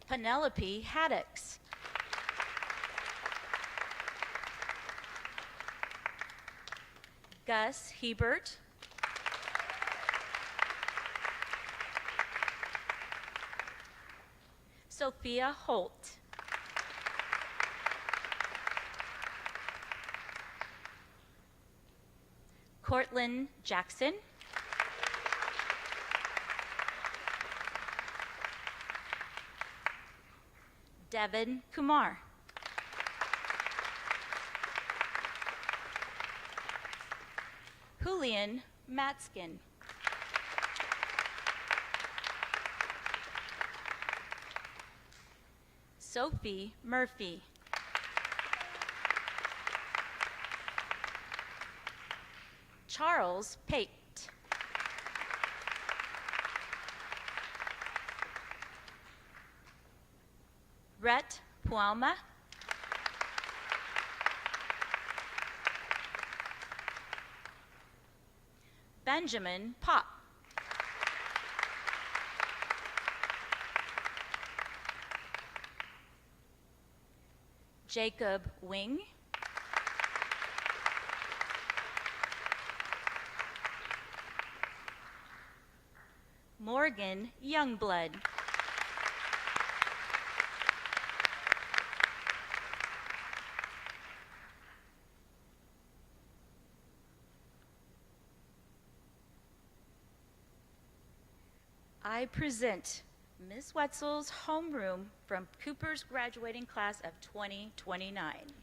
S5: Penelope Haddocks. Gus Hebert. Sophia Holt. Cortland Jackson. Devin Kumar. Julian Matskin. Sophie Murphy. Charles Pate. Rhett Pualma. Benjamin Pop. Jacob Wing. Morgan Youngblood. I present Ms. Wetzel's homeroom from Cooper's graduating class of 2029.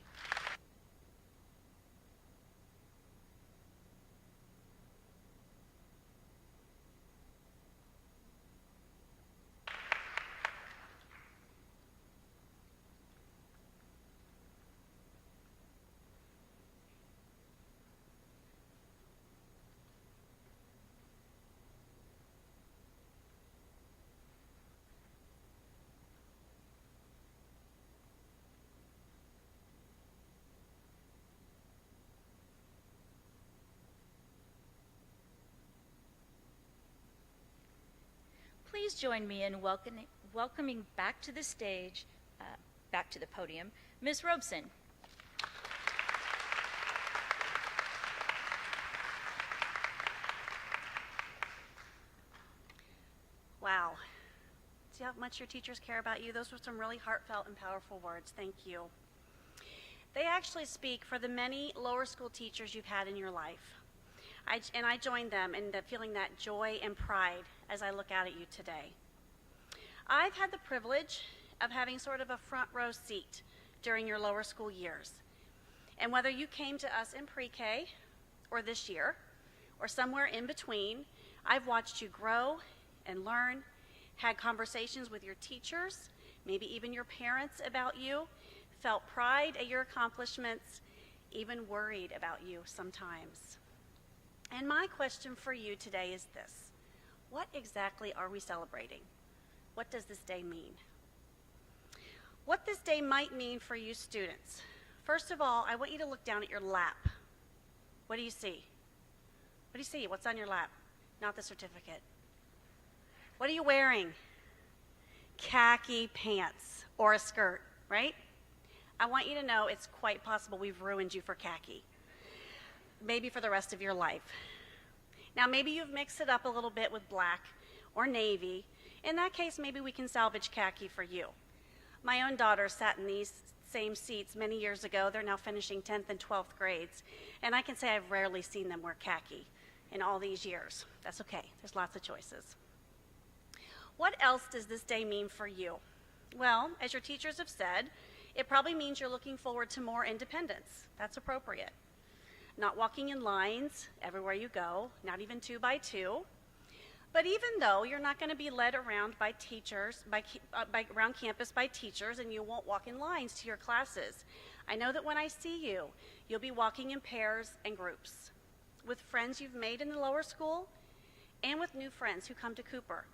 S5: please join me in welcoming back to the stage, back to the podium, Ms. Robeson.
S1: Wow. See how much your teachers care about you? Those were some really heartfelt and powerful words. Thank you. They actually speak for the many lower school teachers you've had in your life. I join them in feeling that joy and pride as I look out at you today. I've had the privilege of having sort of a front row seat during your lower school years. And whether you came to us in pre-K or this year or somewhere in between, I've watched you grow and learn, had conversations with your teachers, maybe even your parents about you, felt pride at your accomplishments, even worried about you sometimes. And my question for you today is this: what exactly are we celebrating? What does this day mean? What this day might mean for you students. First of all, I want you to look down at your lap. What do you see? What do you see? What's on your lap? Not the certificate. What are you wearing? Khaki pants or a skirt, right? I want you to know it's quite possible we've ruined you for khaki. Maybe for the rest of your life. Now, maybe you've mixed it up a little bit with black or navy. In that case, maybe we can salvage khaki for you. My own daughter sat in these same seats many years ago. They're now finishing 10th and 12th grades. And I can say I've rarely seen them wear khaki in all these years. That's okay. There's lots of choices. What else does this day mean for you? Well, as your teachers have said, it probably means you're looking forward to more independence. That's appropriate. Not walking in lines everywhere you go, not even 2 by 2. But even though you're not going to be led around by teachers, around campus by teachers, and you won't walk in lines to your classes, I know that when I see you, you'll be walking in pairs and groups with friends you've made in the lower school and with new friends who come to Cooper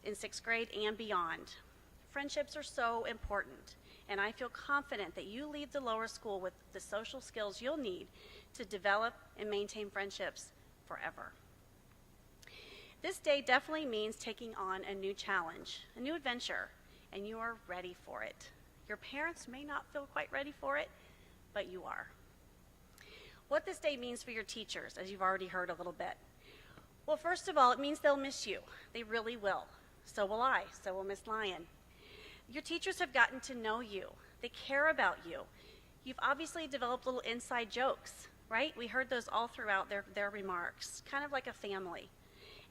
S1: in 6th grade and beyond. Friendships are so important, and I feel confident that you leave the lower school with the social skills you'll need to develop and maintain friendships forever. This day definitely means taking on a new challenge, a new adventure, and you are ready for it. Your parents may not feel quite ready for it, but you are. What this day means for your teachers, as you've already heard a little bit. Well, first of all, it means they'll miss you. They really will. So will I. So will Miss Lyon. Your teachers have gotten to know you. They care about you. You've obviously developed little inside jokes, right? We heard those all throughout their remarks, kind of like a family.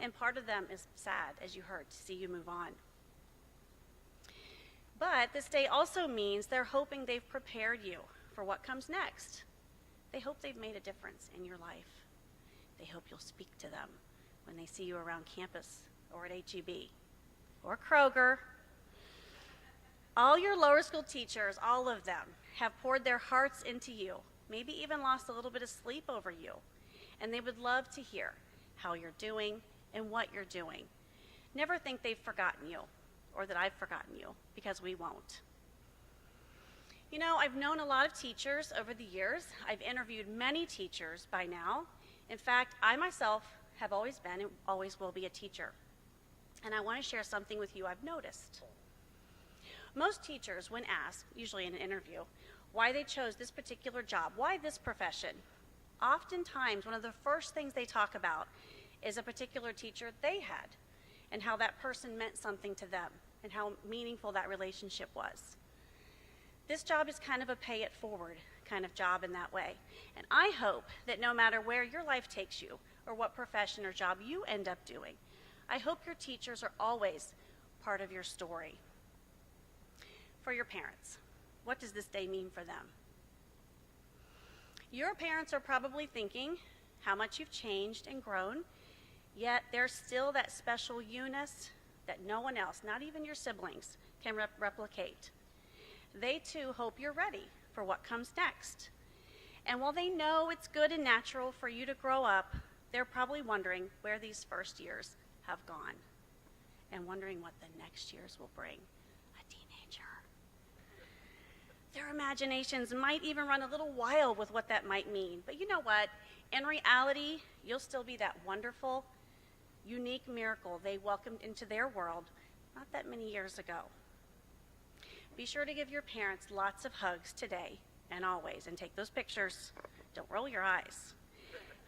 S1: And part of them is sad, as you heard, to see you move on. But this day also means they're hoping they've prepared you for what comes next. They hope they've made a difference in your life. They hope you'll speak to them when they see you around campus or at HEB or Kroger. All your lower school teachers, all of them, have poured their hearts into you, maybe even lost a little bit of sleep over you. And they would love to hear how you're doing and what you're doing. Never think they've forgotten you or that I've forgotten you, because we won't. You know, I've known a lot of teachers over the years. I've interviewed many teachers by now. In fact, I myself have always been and always will be a teacher. And I want to share something with you I've noticed. Most teachers, when asked, usually in an interview, why they chose this particular job, why this profession, oftentimes one of the first things they talk about is a particular teacher they had and how that person meant something to them and how meaningful that relationship was. This job is kind of a pay it forward kind of job in that way. And I hope that no matter where your life takes you or what profession or job you end up doing, I hope your teachers are always part of your story. For your parents, what does this day mean for them? Your parents are probably thinking how much you've changed and grown, yet there's still that special Eunice that no one else, not even your siblings, can replicate. They too hope you're ready for what comes next. And while they know it's good and natural for you to grow up, they're probably wondering where these first years have gone and wondering what the next years will bring. A teenager. Their imaginations might even run a little wild with what that might mean. But you know what? In reality, you'll still be that wonderful, unique miracle they welcomed into their world not that many years ago. Be sure to give your parents lots of hugs today and always, and take those pictures. Don't roll your eyes.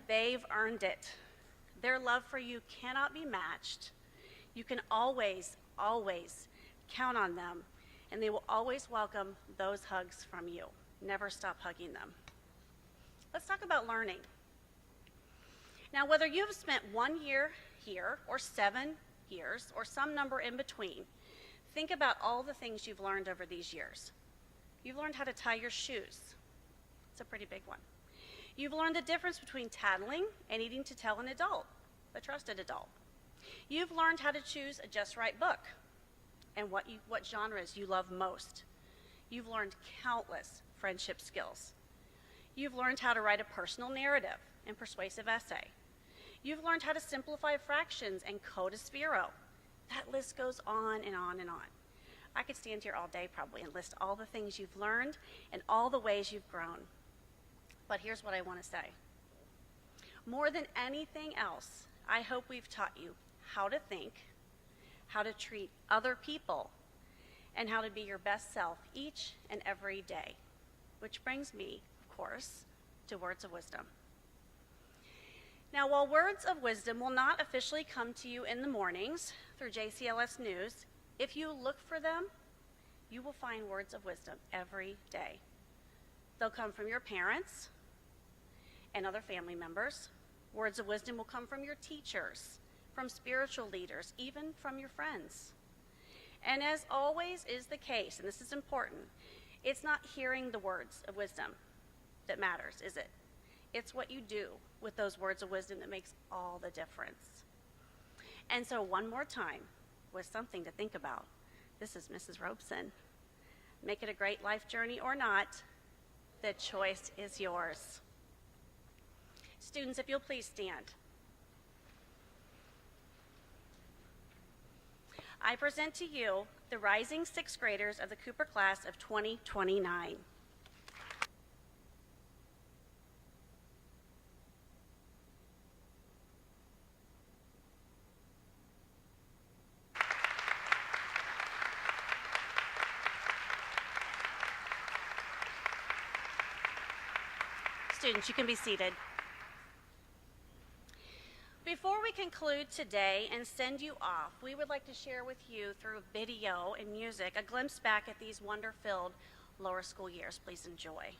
S1: They've earned it. Their love for you cannot be matched. You can always, always count on them, and they will always welcome those hugs from you. Never stop hugging them. Let's talk about learning. Now, whether you have spent 1 year here, or 7 years, or some number in between, think about all the things you've learned over these years. You've learned how to tie your shoes. It's a pretty big one. You've learned the difference between tattling and needing to tell an adult, a trusted adult. You've learned how to choose a just right book and what genres you love most. You've learned countless friendship skills. You've learned how to write a personal narrative and persuasive essay. You've learned how to simplify fractions and code a Sphero. That list goes on and on and on. I could stand here all day probably and list all the things you've learned and all the ways you've grown. But here's what I want to say. More than anything else, I hope we've taught you how to think, how to treat other people, and how to be your best self each and every day. Which brings me, of course, to words of wisdom. Now, while words of wisdom will not officially come to you in the mornings through JCLS News, if you look for them, you will find words of wisdom every day. They'll come from your parents and other family members. Words of wisdom will come from your teachers, from spiritual leaders, even from your friends. And as always is the case, and this is important, it's not hearing the words of wisdom that matters, is it? It's what you do with those words of wisdom that makes all the difference. And so one more time, with something to think about, this is Mrs. Robeson. Make it a great life journey or not, the choice is yours. Students, if you'll please stand. I present to you the rising sixth graders of the Cooper class of 2029. Students, you can be seated. Before we conclude today and send you off, we would like to share with you through video and music a glimpse back at these wonder-filled lower school years. Please enjoy.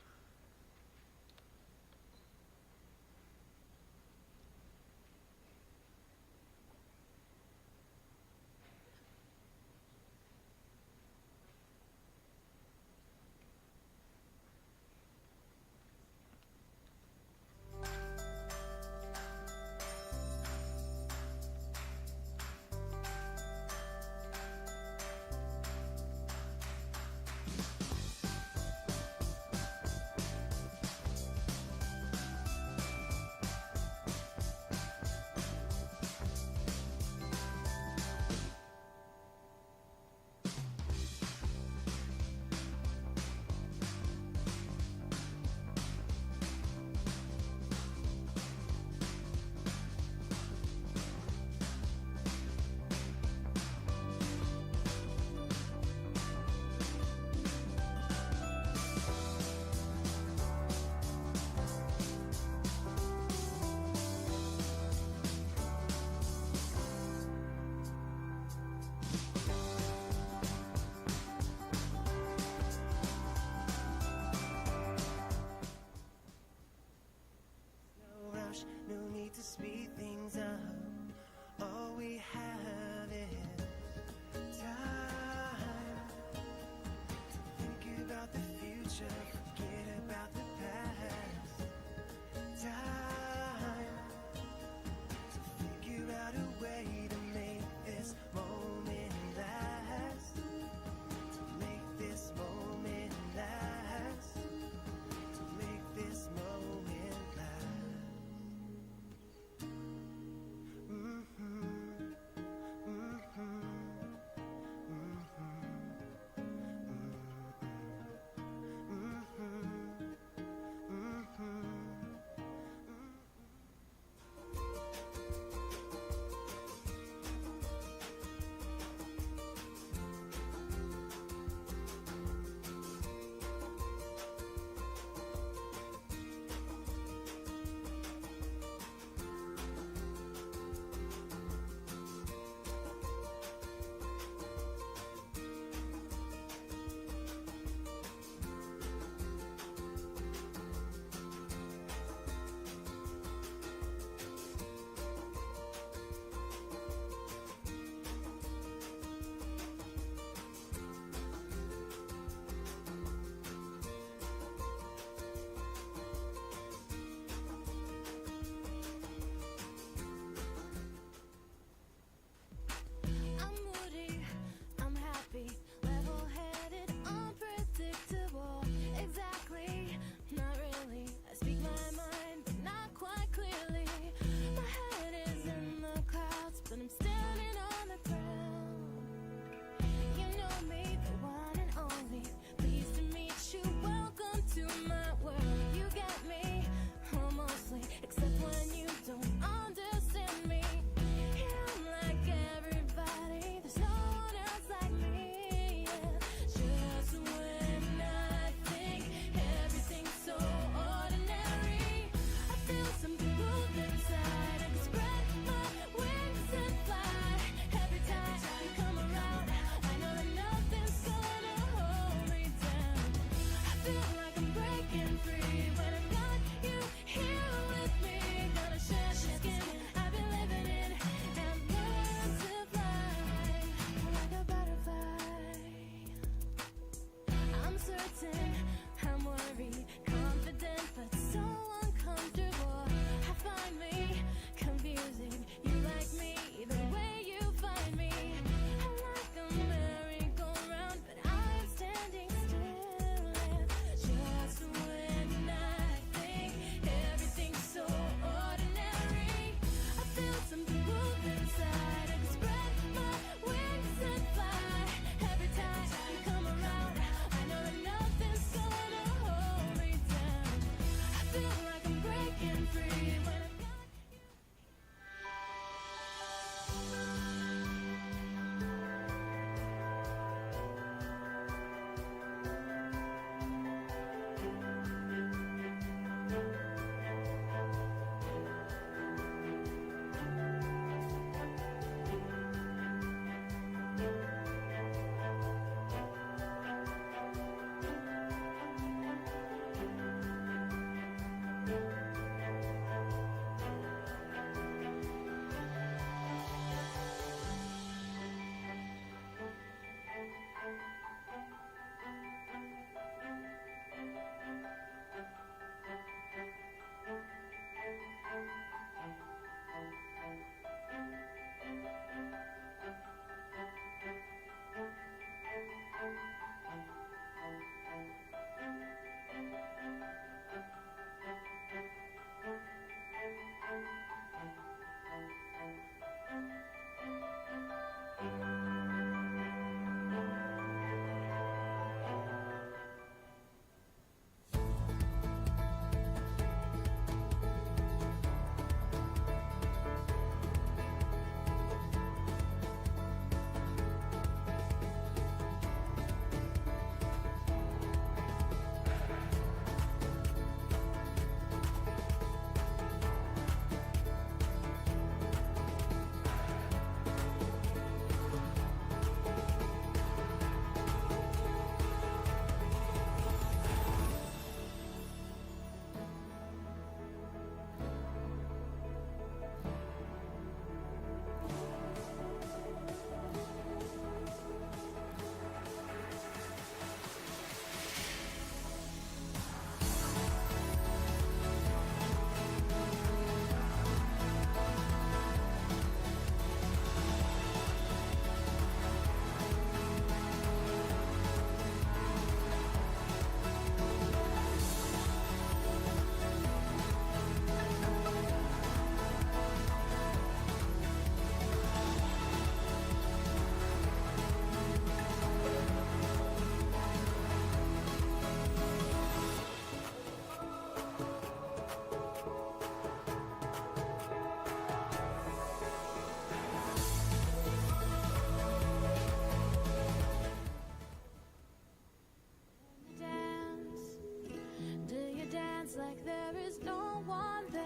S6: It's like there is no one there.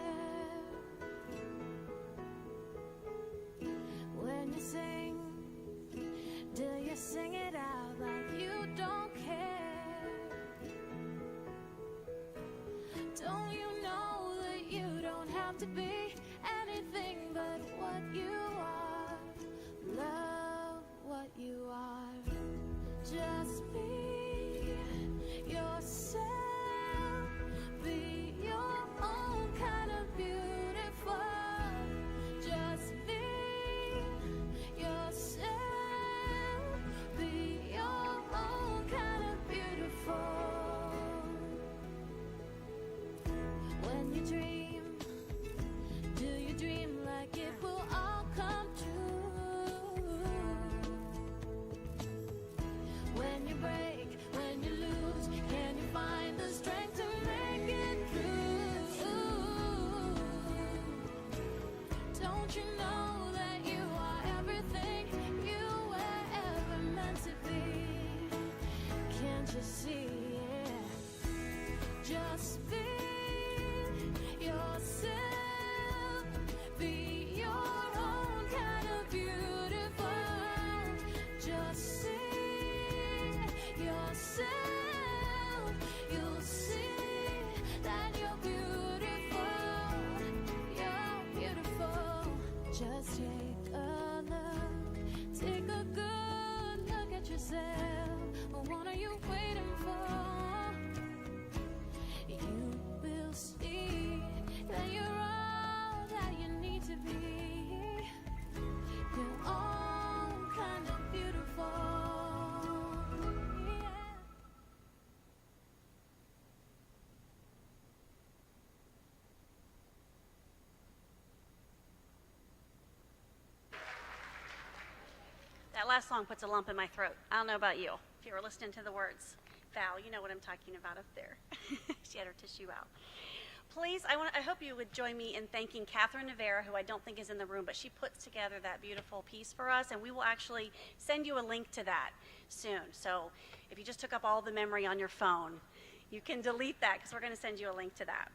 S6: When you sing, do you sing it out like you don't care? Don't you know that you don't have to be anything but what you are? Love what you are. Just be yourself. Be your own kind of beautiful. Just be yourself. Be your own kind of beautiful. When you dream, do you dream like it will all come true? When you break, when you lose, can you find the strength to make it through? Don't you know that you are everything you were ever meant to be? Can't you see it? Just be yourself. Be your own kind of beautiful. Just see yourself. You'll see that you're beautiful. You're beautiful. Just take a look. Take a good look at yourself. What are you waiting for? You will see that you're all that you need to be. Your own kind of beautiful. Yeah.
S1: That last song puts a lump in my throat. I don't know about you, if you were listening to the words. Val, you know what I'm talking about up there. She had her tissue out. Please, I hope you would join me in thanking Catherine Navarra, who I don't think is in the room, but she puts together that beautiful piece for us, and we will actually send you a link to that soon. So if you just took up all the memory on your phone, you can delete that because we're going to send you a link to that.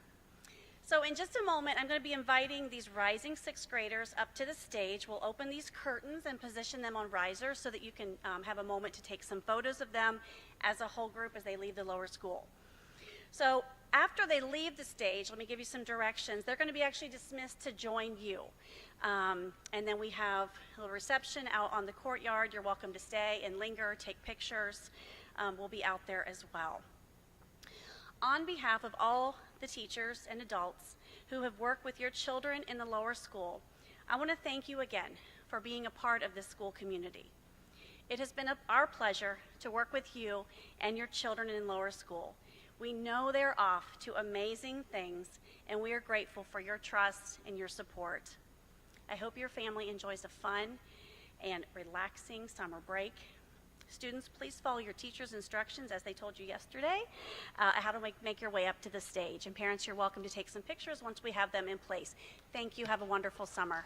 S1: So in just a moment, I'm going to be inviting these rising sixth graders up to the stage. We'll open these curtains and position them on risers so that you can have a moment to take some photos of them as a whole group as they leave the lower school. So after they leave the stage, let me give you some directions. They're going to be actually dismissed to join you. And then we have a little reception out on the courtyard. You're welcome to stay and linger, take pictures. We'll be out there as well. On behalf of all the teachers and adults who have worked with your children in the lower school, I want to thank you again for being a part of this school community. It has been our pleasure to work with you and your children in lower school. We know they're off to amazing things, and we are grateful for your trust and your support. I hope your family enjoys a fun and relaxing summer break. Students, please follow your teacher's instructions, as they told you yesterday, how to make your way up to the stage. And parents, you're welcome to take some pictures once we have them in place. Thank you. Have a wonderful summer.